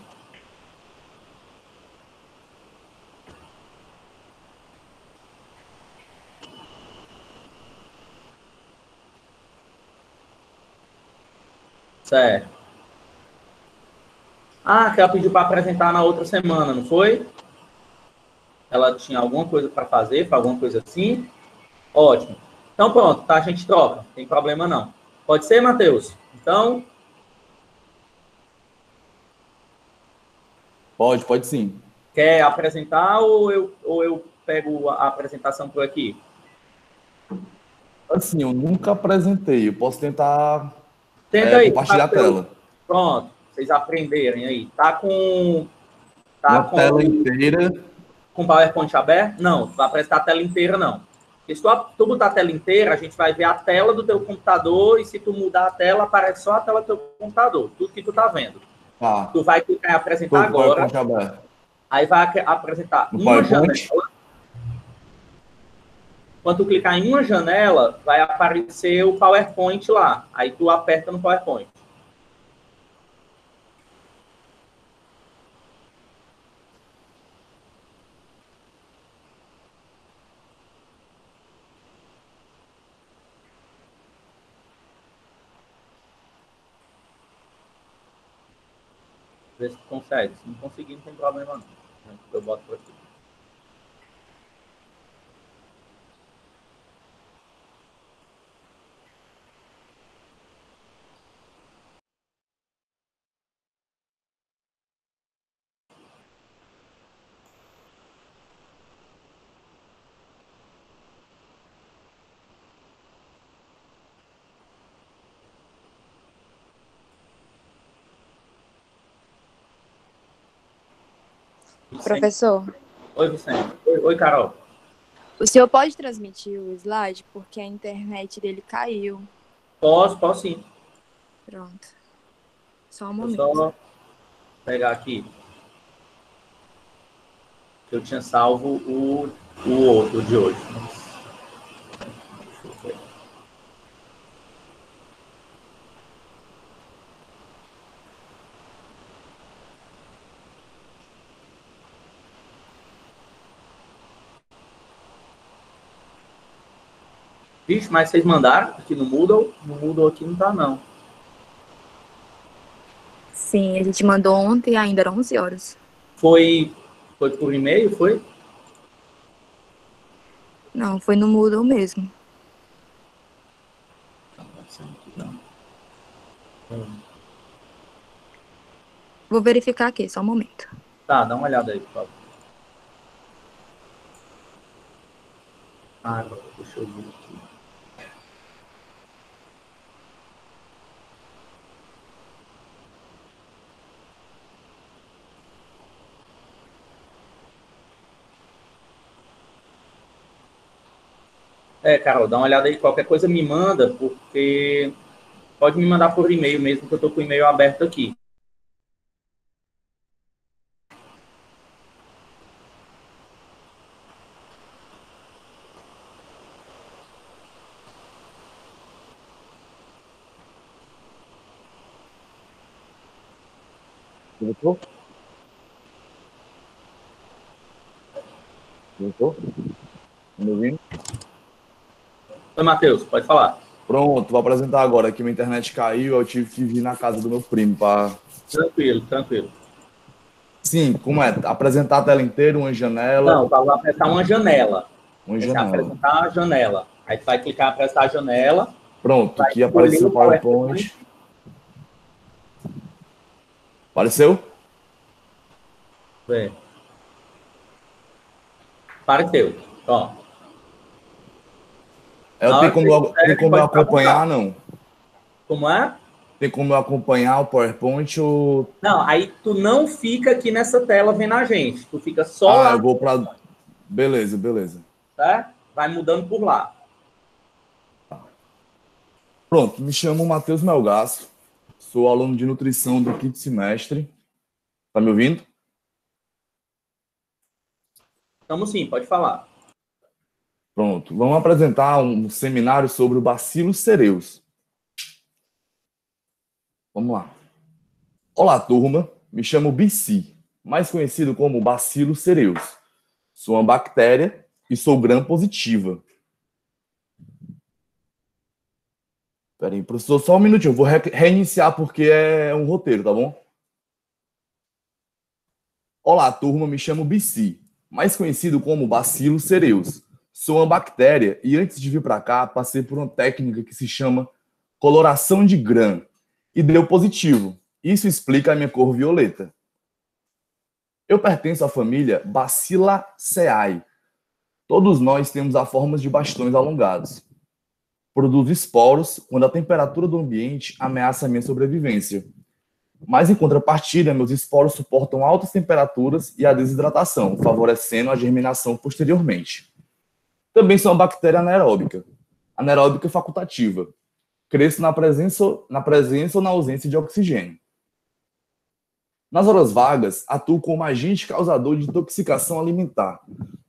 Certo. Ah, que ela pediu para apresentar na outra semana, não foi? Ela tinha alguma coisa para fazer, alguma coisa assim? Ótimo. Então, pronto, tá? A gente troca. Não tem problema, não. Pode ser, Matheus? Então... Pode sim. Quer apresentar ou eu pego a apresentação por aqui? Assim, eu nunca apresentei. Eu posso tentar Tenta aí. compartilhar a tela. Pronto. Vocês aprenderem aí. Tá com tela inteira. Com PowerPoint aberto? Não, vai apresentar a tela inteira, não. Porque se tu botar a tela inteira, a gente vai ver a tela do teu computador e se tu mudar a tela, aparece só a tela do teu computador. Tudo que tu tá vendo. Tá. Tu vai clicar em apresentar agora. Aí vai apresentar uma janela. Quando tu clicar em uma janela, vai aparecer o PowerPoint lá. Aí tu aperta no PowerPoint. Vê se tu consegue. Se não conseguir, não tem problema não. Eu boto por aqui. Professor. Oi, Vicente. Oi, Carol. O senhor pode transmitir o slide porque a internet dele caiu. Posso sim. Pronto. Só um momento. Vou só pegar aqui. Eu tinha salvo o outro de hoje. Deixa eu ver. Vixe, mas vocês mandaram aqui no Moodle? No Moodle aqui não tá, não. Sim, a gente mandou ontem, ainda eram 11 horas. Foi por e-mail, foi? Não, foi no Moodle mesmo. Vou verificar aqui, só um momento. Tá, dá uma olhada aí, por favor. Agora, deixa eu ver aqui. Carol, dá uma olhada aí, qualquer coisa me manda, porque pode me mandar por e-mail mesmo, que eu estou com o e-mail aberto aqui. Voltou? Voltou? Me ouvindo? Oi, Matheus, pode falar. Pronto, vou apresentar agora. Aqui minha internet caiu, eu tive que vir na casa do meu primo para... Tranquilo, tranquilo. Sim, como é? Apresentar a tela inteira, uma janela? Não, vai apertar uma janela. Uma Você janela. apresentar a janela. Aí tu vai clicar em apresentar a janela. Pronto, aqui apareceu o PowerPoint. Apareceu? Apareceu. Ó. Tem como eu acompanhar, não? Como é? Tem como eu acompanhar o PowerPoint ou... Não, aí tu não fica aqui nessa tela vendo a gente. Tu fica só lá. Eu vou para... Beleza. Tá? Vai mudando por lá. Pronto, me chamo Matheus Melgaço. Sou aluno de nutrição do quinto semestre. Tá me ouvindo? Estamos sim, pode falar. Pronto, vamos apresentar um seminário sobre o Bacillus cereus. Vamos lá. Olá, turma. Me chamo BC, mais conhecido como Bacillus cereus. Sou uma bactéria e sou gram-positiva. Espera aí, professor, só um minutinho. Eu vou reiniciar porque é um roteiro, tá bom? Olá, turma. Me chamo BC, mais conhecido como Bacillus cereus. Sou uma bactéria e antes de vir para cá, passei por uma técnica que se chama coloração de Gram e deu positivo. Isso explica a minha cor violeta. Eu pertenço à família Bacilliaceae. Todos nós temos a forma de bastões alongados. Produzo esporos quando a temperatura do ambiente ameaça a minha sobrevivência. Mas, em contrapartida, meus esporos suportam altas temperaturas e a desidratação, favorecendo a germinação posteriormente. Também sou uma bactéria anaeróbica facultativa. Cresço na presença ou na ausência de oxigênio. Nas horas vagas, atuo como agente causador de intoxicação alimentar.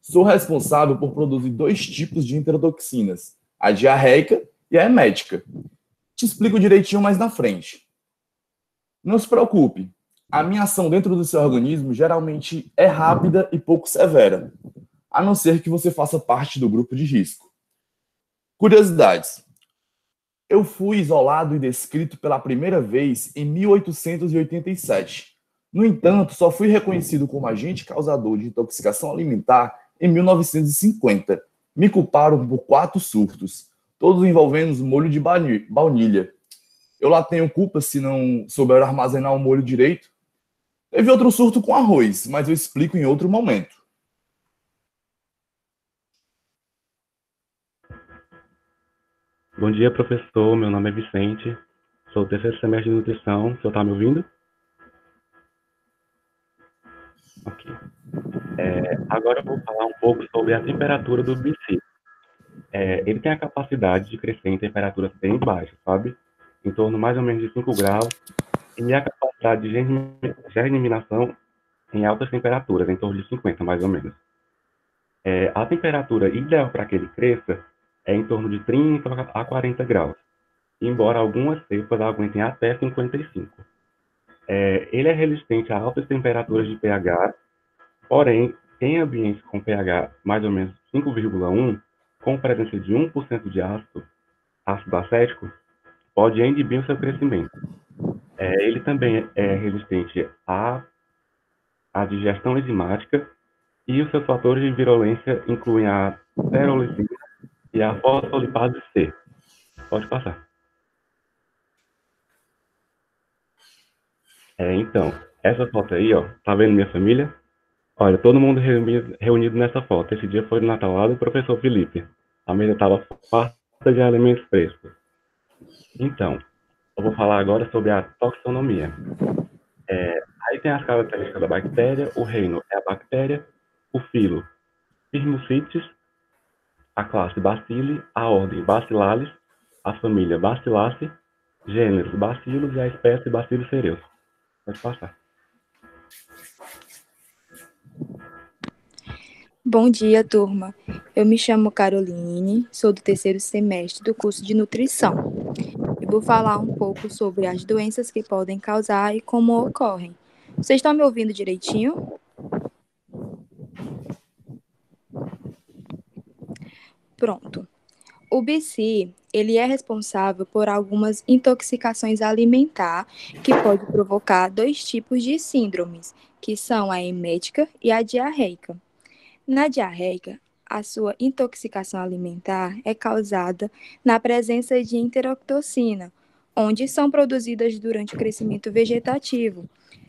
Sou responsável por produzir 2 tipos de enterotoxinas, a diarreica e a emética. Te explico direitinho mais na frente. Não se preocupe, a minha ação dentro do seu organismo geralmente é rápida e pouco severa, a não ser que você faça parte do grupo de risco. Curiosidades. Eu fui isolado e descrito pela primeira vez em 1887. No entanto, só fui reconhecido como agente causador de intoxicação alimentar em 1950. Me culparam por 4 surtos, todos envolvendo molho de baunilha. Eu lá tenho culpa se não souber armazenar o molho direito. Teve outro surto com arroz, mas eu explico em outro momento. Bom dia, professor. Meu nome é Vicente. Sou do 3º semestre de nutrição. O senhor está me ouvindo? Ok. Agora eu vou falar um pouco sobre a temperatura do BC. Ele tem a capacidade de crescer em temperaturas bem baixas, sabe? Em torno mais ou menos de 5 graus. E a capacidade de germinação em altas temperaturas, em torno de 50, mais ou menos. A temperatura ideal para que ele cresça é em torno de 30 a 40 graus, embora algumas cepas aguentem até 55. Ele é resistente a altas temperaturas de pH, porém, em ambientes com pH mais ou menos 5,1, com presença de 1% de ácido acético, pode inibir o seu crescimento. Ele também é resistente à digestão enzimática e os seus fatores de virulência incluem a cerolisina e a fosfolipase C. Pode passar. Então, essa foto aí, ó, tá vendo minha família? Olha, todo mundo reunido nessa foto. Esse dia foi o Natal lá do professor Felipe. A mesa estava farta de alimentos frescos. Então, eu vou falar agora sobre a taxonomia. Aí tem as características da bactéria, o reino é a bactéria, o filo, Firmicutes, a classe Bacilli, a ordem Bacillales, a família Bacilliaceae, gêneros Bacillus e a espécie Bacillus cereus. Pode passar. Bom dia, turma. Eu me chamo Caroline, sou do terceiro semestre do curso de nutrição. E vou falar um pouco sobre as doenças que podem causar e como ocorrem. Vocês estão me ouvindo direitinho? Pronto. O BC, ele é responsável por algumas intoxicações alimentares que pode provocar 2 tipos de síndromes, que são a emética e a diarreica. Na diarreica, a sua intoxicação alimentar é causada na presença de enterotoxina, onde são produzidas durante o crescimento vegetativo.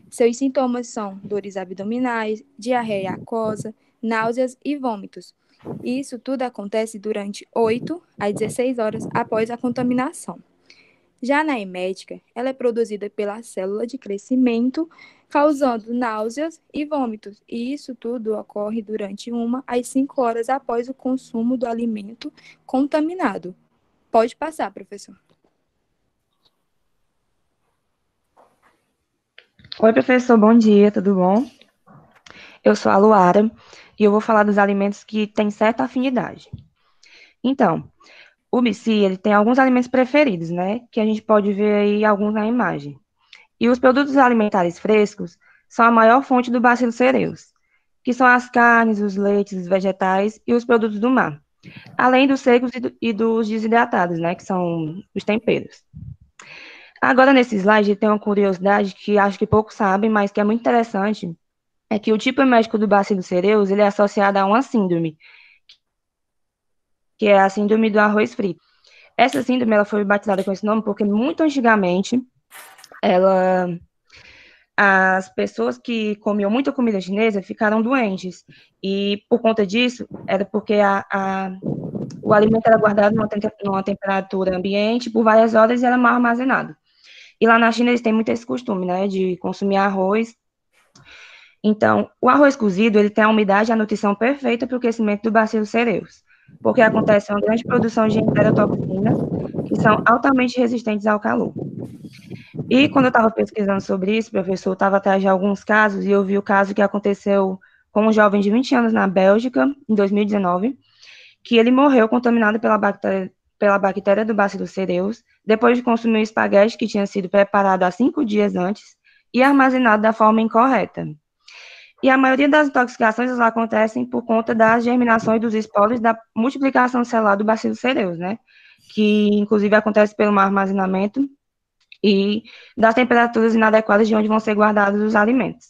Seus sintomas são dores abdominais, diarreia aquosa, náuseas e vômitos. Isso tudo acontece durante 8 a 16 horas após a contaminação. Já na emética, ela é produzida pela célula de crescimento, causando náuseas e vômitos, e isso tudo ocorre durante 1 às 5 horas após o consumo do alimento contaminado. Pode passar, professor. Oi, professor, bom dia, tudo bom? Eu sou a Luara e eu vou falar dos alimentos que têm certa afinidade. Então, o BC, ele tem alguns alimentos preferidos, né? Que a gente pode ver aí alguns na imagem. E os produtos alimentares frescos são a maior fonte do Bacillus cereus, que são as carnes, os leites, os vegetais e os produtos do mar, além dos secos e dos desidratados, né? Que são os temperos. Agora, nesse slide, tem uma curiosidade que acho que poucos sabem, mas que é muito interessante, é que o tipo hemético do Bacillus cereus, ele é associado a uma síndrome, que é a síndrome do arroz frito. Essa síndrome, ela foi batizada com esse nome porque muito antigamente, as pessoas que comiam muita comida chinesa ficaram doentes, e por conta disso, era porque o alimento era guardado numa temperatura ambiente por várias horas e era mal armazenado. E lá na China eles têm muito esse costume, né, de consumir arroz. Então, o arroz cozido, ele tem a umidade e a nutrição perfeita para o crescimento do Bacillus cereus, porque acontece uma grande produção de enterotoxinas, que são altamente resistentes ao calor. E quando eu estava pesquisando sobre isso, professor, eu estava atrás de alguns casos, e eu vi o caso que aconteceu com um jovem de 20 anos na Bélgica, em 2019, que ele morreu contaminado pela bactéria do Bacillus cereus, depois de consumir um espaguete que tinha sido preparado há 5 dias antes e armazenado da forma incorreta. E a maioria das intoxicações elas acontecem por conta das germinações dos espólios da multiplicação celular do Bacillus cereus, né? Que inclusive acontece pelo mau armazenamento e das temperaturas inadequadas de onde vão ser guardados os alimentos.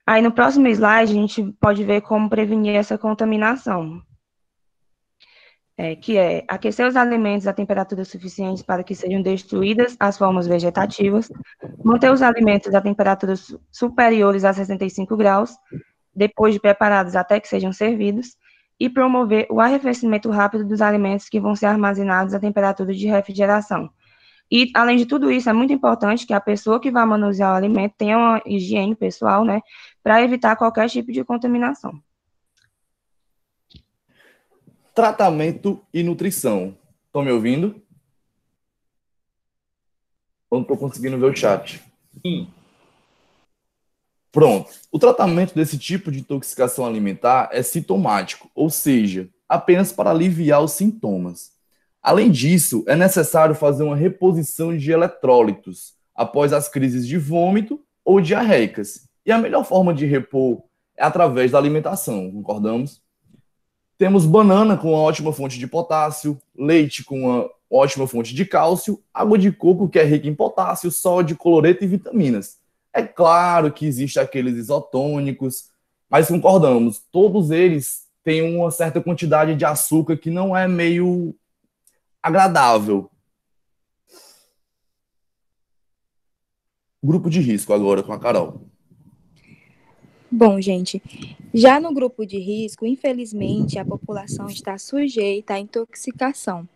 Aí no próximo slide a gente pode ver como prevenir essa contaminação. Que é aquecer os alimentos a temperaturas suficientes para que sejam destruídas as formas vegetativas, manter os alimentos a temperaturas superiores a 65 graus, depois de preparados até que sejam servidos, e promover o arrefecimento rápido dos alimentos que vão ser armazenados a temperatura de refrigeração. E, além de tudo isso, é muito importante que a pessoa que vai manusear o alimento tenha uma higiene pessoal, né, para evitar qualquer tipo de contaminação. Tratamento e nutrição. Estão me ouvindo? Eu não estou conseguindo ver o chat. Pronto. O tratamento desse tipo de intoxicação alimentar é sintomático, ou seja, apenas para aliviar os sintomas. Além disso, é necessário fazer uma reposição de eletrólitos após as crises de vômito ou diarreicas. E a melhor forma de repor é através da alimentação, concordamos? Temos banana com uma ótima fonte de potássio, leite com uma ótima fonte de cálcio, água de coco que é rica em potássio, sódio, cloreto e vitaminas. É claro que existem aqueles isotônicos, mas concordamos, todos eles têm uma certa quantidade de açúcar que não é meio agradável. grupo de risco agora com a Carol. Bom, gente, já no grupo de risco, infelizmente, a população está sujeita à intoxicação.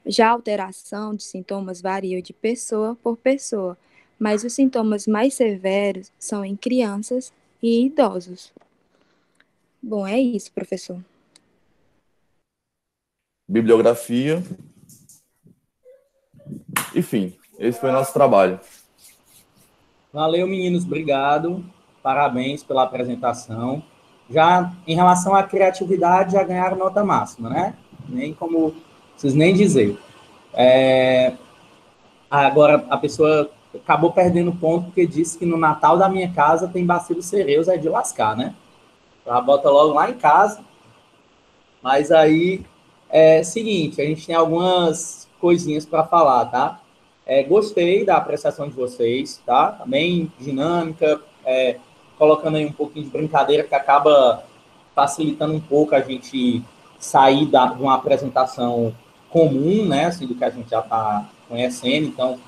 Já a alteração de sintomas varia de pessoa por pessoa, mas os sintomas mais severos são em crianças e idosos. Bom, é isso, professor. Bibliografia. Enfim, esse foi o nosso trabalho. Valeu, meninos, obrigado. Parabéns pela apresentação. Já em relação à criatividade, já ganharam nota máxima, né? Nem como vocês nem dizer. Agora, a pessoa acabou perdendo ponto porque disse que no Natal da minha casa tem Bacillus cereus, é de lascar, né? Ela bota logo lá em casa. Mas aí, seguinte, a gente tem algumas coisinhas para falar, tá? Gostei da apreciação de vocês, tá? Também dinâmica, colocando aí um pouquinho de brincadeira que acaba facilitando um pouco a gente sair de uma apresentação comum, né? Assim, do que a gente já está conhecendo. Então,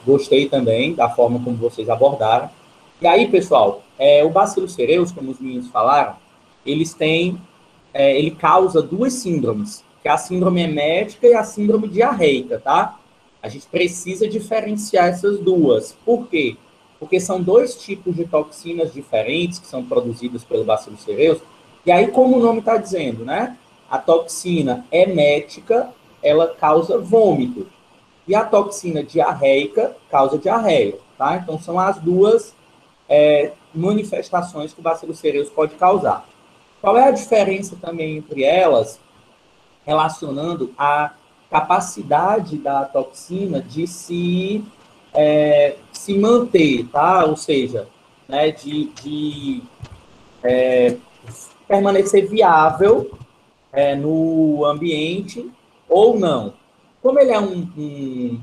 gostei também da forma como vocês abordaram. E aí, pessoal, o Bacillus cereus, como os meninos falaram, ele causa duas síndromes, que é a síndrome hemética e a síndrome diarreica, tá? A gente precisa diferenciar essas duas. Por quê? Porque são dois tipos de toxinas diferentes que são produzidas pelo Bacillus cereus. E aí, como o nome está dizendo, né? A toxina hemética, ela causa vômito. E a toxina diarreica causa diarreia, tá? Então, são as duas manifestações que o Bacillus cereus pode causar. Qual é a diferença também entre elas, relacionando a capacidade da toxina de se manter, tá? Ou seja, né, de permanecer viável no ambiente ou não. Como ele é um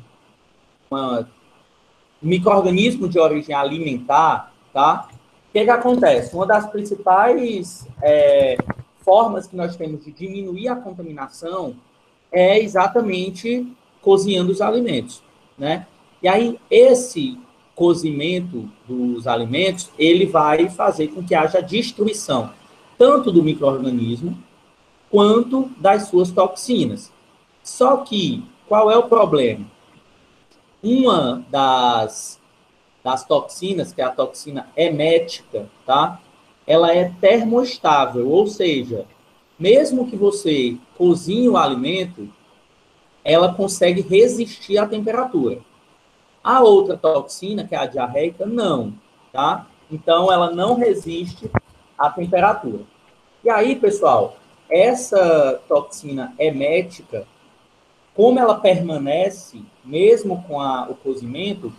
micro-organismo de origem alimentar, tá? O que acontece? Uma das principais formas que nós temos de diminuir a contaminação é exatamente cozinhando os alimentos, né? E aí, esse cozimento dos alimentos, ele vai fazer com que haja destruição tanto do micro-organismo quanto das suas toxinas. Só que, qual é o problema? Uma das toxinas, que é a toxina hemética, tá? Ela é termoestável, ou seja, mesmo que você cozinhe o alimento, ela consegue resistir à temperatura. A outra toxina, que é a diarreica, não, tá? Então, ela não resiste à temperatura. E aí, pessoal, essa toxina hemética, como ela permanece, mesmo com o cozimento,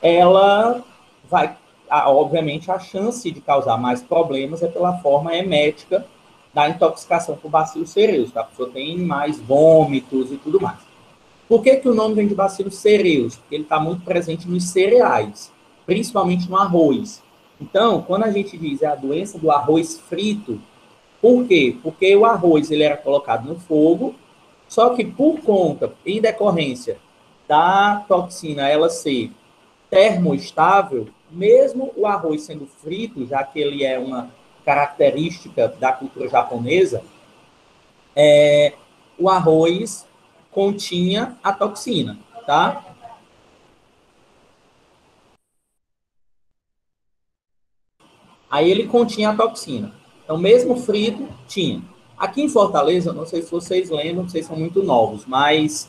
ela vai, obviamente, a chance de causar mais problemas é pela forma hemética da intoxicação por Bacillus cereus, tá? A pessoa tem mais vômitos e tudo mais. Por que o nome vem de Bacillus cereus? Porque ele está muito presente nos cereais, principalmente no arroz. Então, quando a gente diz a doença do arroz frito, por quê? Porque o arroz ele era colocado no fogo, só que por conta, em decorrência da toxina ela ser termoestável, mesmo o arroz sendo frito, já que ele é uma característica da cultura japonesa, o arroz continha a toxina, tá? Aí ele continha a toxina. Então, mesmo frito, tinha. Aqui em Fortaleza, não sei se vocês lembram, vocês são muito novos, mas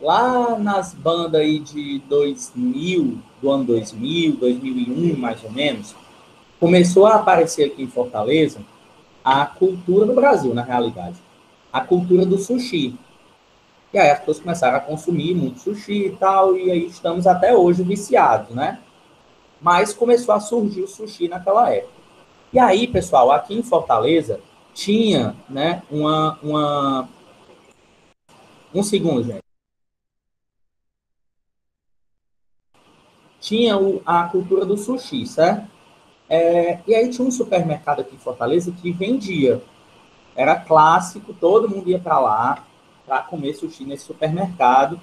lá nas bandas aí de 2000, do ano 2000, 2001, mais ou menos, começou a aparecer aqui em Fortaleza a cultura do Brasil, na realidade. A cultura do sushi. E aí as pessoas começaram a consumir muito sushi e tal, e aí estamos até hoje viciados, né? Mas começou a surgir o sushi naquela época. E aí, pessoal, aqui em Fortaleza, tinha, né, um segundo, gente. Tinha a cultura do sushi, certo? E aí tinha um supermercado aqui em Fortaleza que vendia. Era clássico, todo mundo ia para lá para comer sushi nesse supermercado,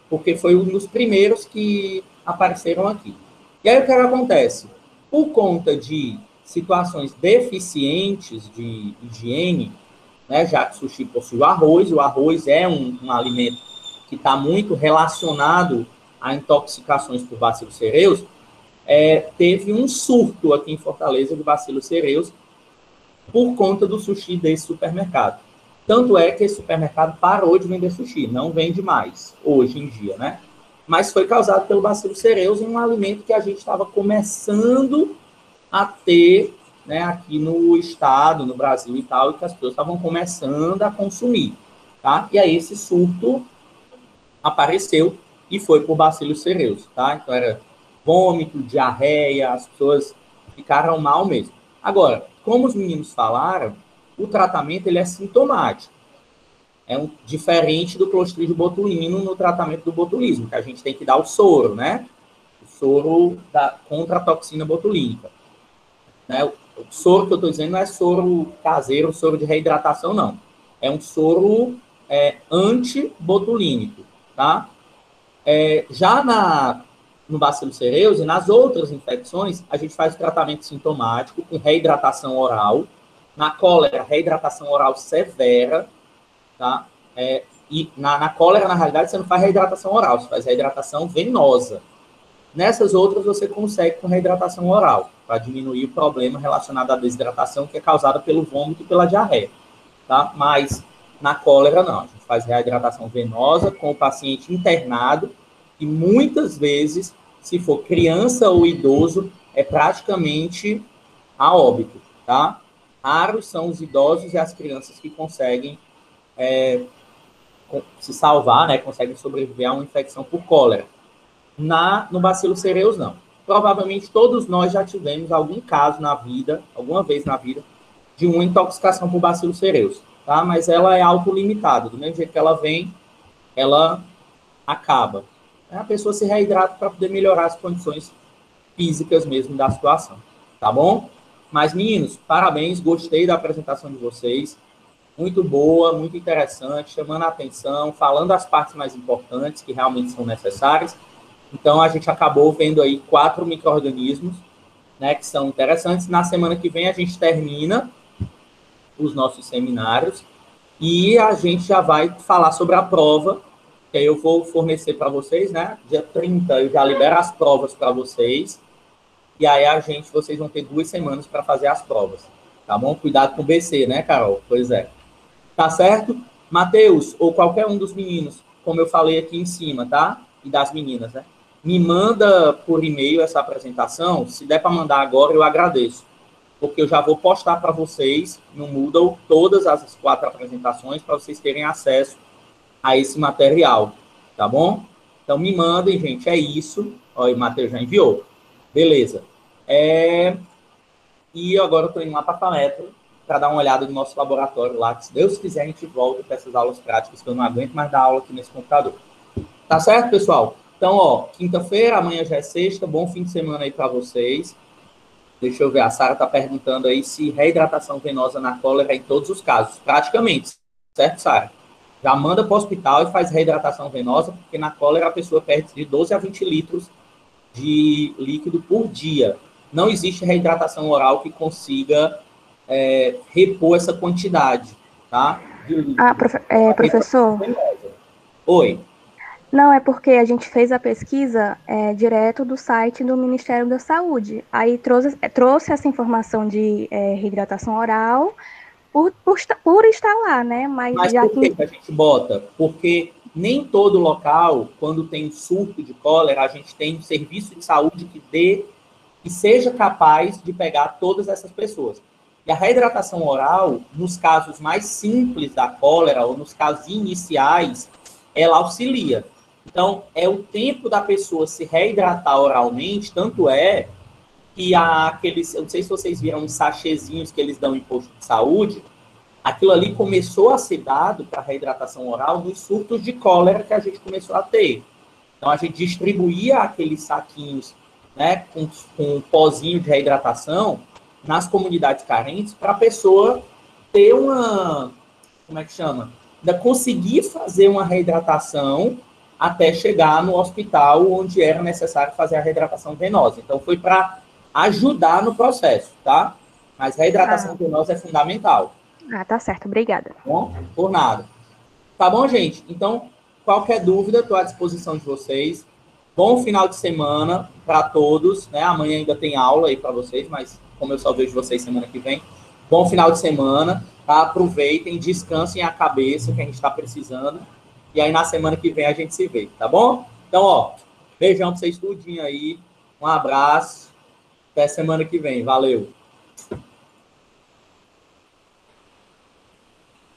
porque foi um dos primeiros que apareceram aqui. E aí o que acontece? Por conta de situações deficientes de higiene, né, já que o sushi possui o arroz é um alimento que está muito relacionado a intoxicações por bacilos cereus, teve um surto aqui em Fortaleza de bacilos cereus por conta do sushi desse supermercado. Tanto é que esse supermercado parou de vender sushi, não vende mais, hoje em dia, né? Mas foi causado pelo bacilo cereus em um alimento que a gente estava começando a ter, né, aqui no estado, no Brasil e tal, e que as pessoas estavam começando a consumir, tá? E aí esse surto apareceu e foi por bacilos cereus, tá? Então era vômito, diarreia, as pessoas ficaram mal mesmo. Agora, como os meninos falaram, o tratamento ele é sintomático. É diferente do Clostridium botulino no tratamento do botulismo, que a gente tem que dar o soro, né? O soro contra a toxina botulínica. Né? O soro que eu estou dizendo não é soro caseiro, soro de reidratação, não. É um soro antibotulínico, tá? Já no bacilo cereus e nas outras infecções, a gente faz o tratamento sintomático com reidratação oral. Na cólera, reidratação oral severa, tá? E na cólera, na realidade, você não faz reidratação oral, você faz reidratação venosa. Nessas outras, você consegue com reidratação oral, para diminuir o problema relacionado à desidratação, que é causada pelo vômito e pela diarreia, tá? Mas na cólera, não. A gente faz reidratação venosa com o paciente internado, e muitas vezes, se for criança ou idoso, é praticamente a óbito, tá? Raros são os idosos e as crianças que conseguem se salvar, né? Conseguem sobreviver a uma infecção por cólera. No bacilo cereus, não. Provavelmente todos nós já tivemos algum caso na vida, alguma vez na vida, de uma intoxicação por bacilo cereus, tá? Mas ela é autolimitada. Do mesmo jeito que ela vem, ela acaba. A pessoa se reidrata para poder melhorar as condições físicas mesmo da situação, tá bom? Mas, meninos, parabéns, gostei da apresentação de vocês. Muito boa, muito interessante, chamando a atenção, falando as partes mais importantes que realmente são necessárias. Então, a gente acabou vendo aí 4 micro-organismos, né, que são interessantes. Na semana que vem, a gente termina os nossos seminários e a gente já vai falar sobre a prova, que aí eu vou fornecer para vocês, né? Dia 30 eu já libero as provas para vocês. E aí vocês vão ter 2 semanas para fazer as provas, tá bom? Cuidado com o BC, né, Carol? Pois é. Tá certo? Matheus, ou qualquer um dos meninos, como eu falei aqui em cima, tá? E das meninas, né? Me manda por e-mail essa apresentação. Se der para mandar agora, eu agradeço. Porque eu já vou postar para vocês no Moodle todas as 4 apresentações para vocês terem acesso a esse material, tá bom? Então, me mandem, gente. É isso. Ó, o Matheus já enviou. Beleza. E agora eu estou indo lá para a Fametro para dar uma olhada no nosso laboratório lá, que se Deus quiser a gente volta para essas aulas práticas, que eu não aguento mais dar aula aqui nesse computador. Tá certo, pessoal? Então, ó, quinta-feira, amanhã já é sexta, bom fim de semana aí para vocês. Deixa eu ver, a Sara está perguntando aí se reidratação venosa na cólera é em todos os casos. Praticamente, certo, Sara? Já manda para o hospital e faz reidratação venosa, porque na cólera a pessoa perde de 12 a 20 litros de líquido por dia. Não existe reidratação oral que consiga repor essa quantidade, tá? Professor? Oi. Não, é porque a gente fez a pesquisa direto do site do Ministério da Saúde. Aí trouxe essa informação de reidratação oral por estar lá, né? Mas já por que a gente bota? Porque nem todo local, quando tem surto de cólera, a gente tem um serviço de saúde que seja capaz de pegar todas essas pessoas. E a reidratação oral, nos casos mais simples da cólera, ou nos casos iniciais, ela auxilia. Então, é o tempo da pessoa se reidratar oralmente, tanto é que eu não sei se vocês viram uns sachêzinhos que eles dão em posto de saúde, aquilo ali começou a ser dado para reidratação oral nos surtos de cólera que a gente começou a ter. Então, a gente distribuía aqueles saquinhos, né, com um pozinho de reidratação nas comunidades carentes para a pessoa ter uma, como é que chama? Ainda conseguir fazer uma reidratação até chegar no hospital onde era necessário fazer a reidratação venosa. Então, foi para ajudar no processo, tá? Mas a reidratação venosa é fundamental. Tá certo, obrigada. Tá bom? Por nada. Tá bom, gente? Então, qualquer dúvida, estou à disposição de vocês. Bom final de semana para todos, né? Amanhã ainda tem aula aí para vocês, mas como eu só vejo vocês semana que vem, bom final de semana, tá? Aproveitem, descansem a cabeça, que a gente está precisando. E aí, na semana que vem, a gente se vê, tá bom? Então, ó, beijão pra vocês tudinho aí. Um abraço. Até semana que vem. Valeu.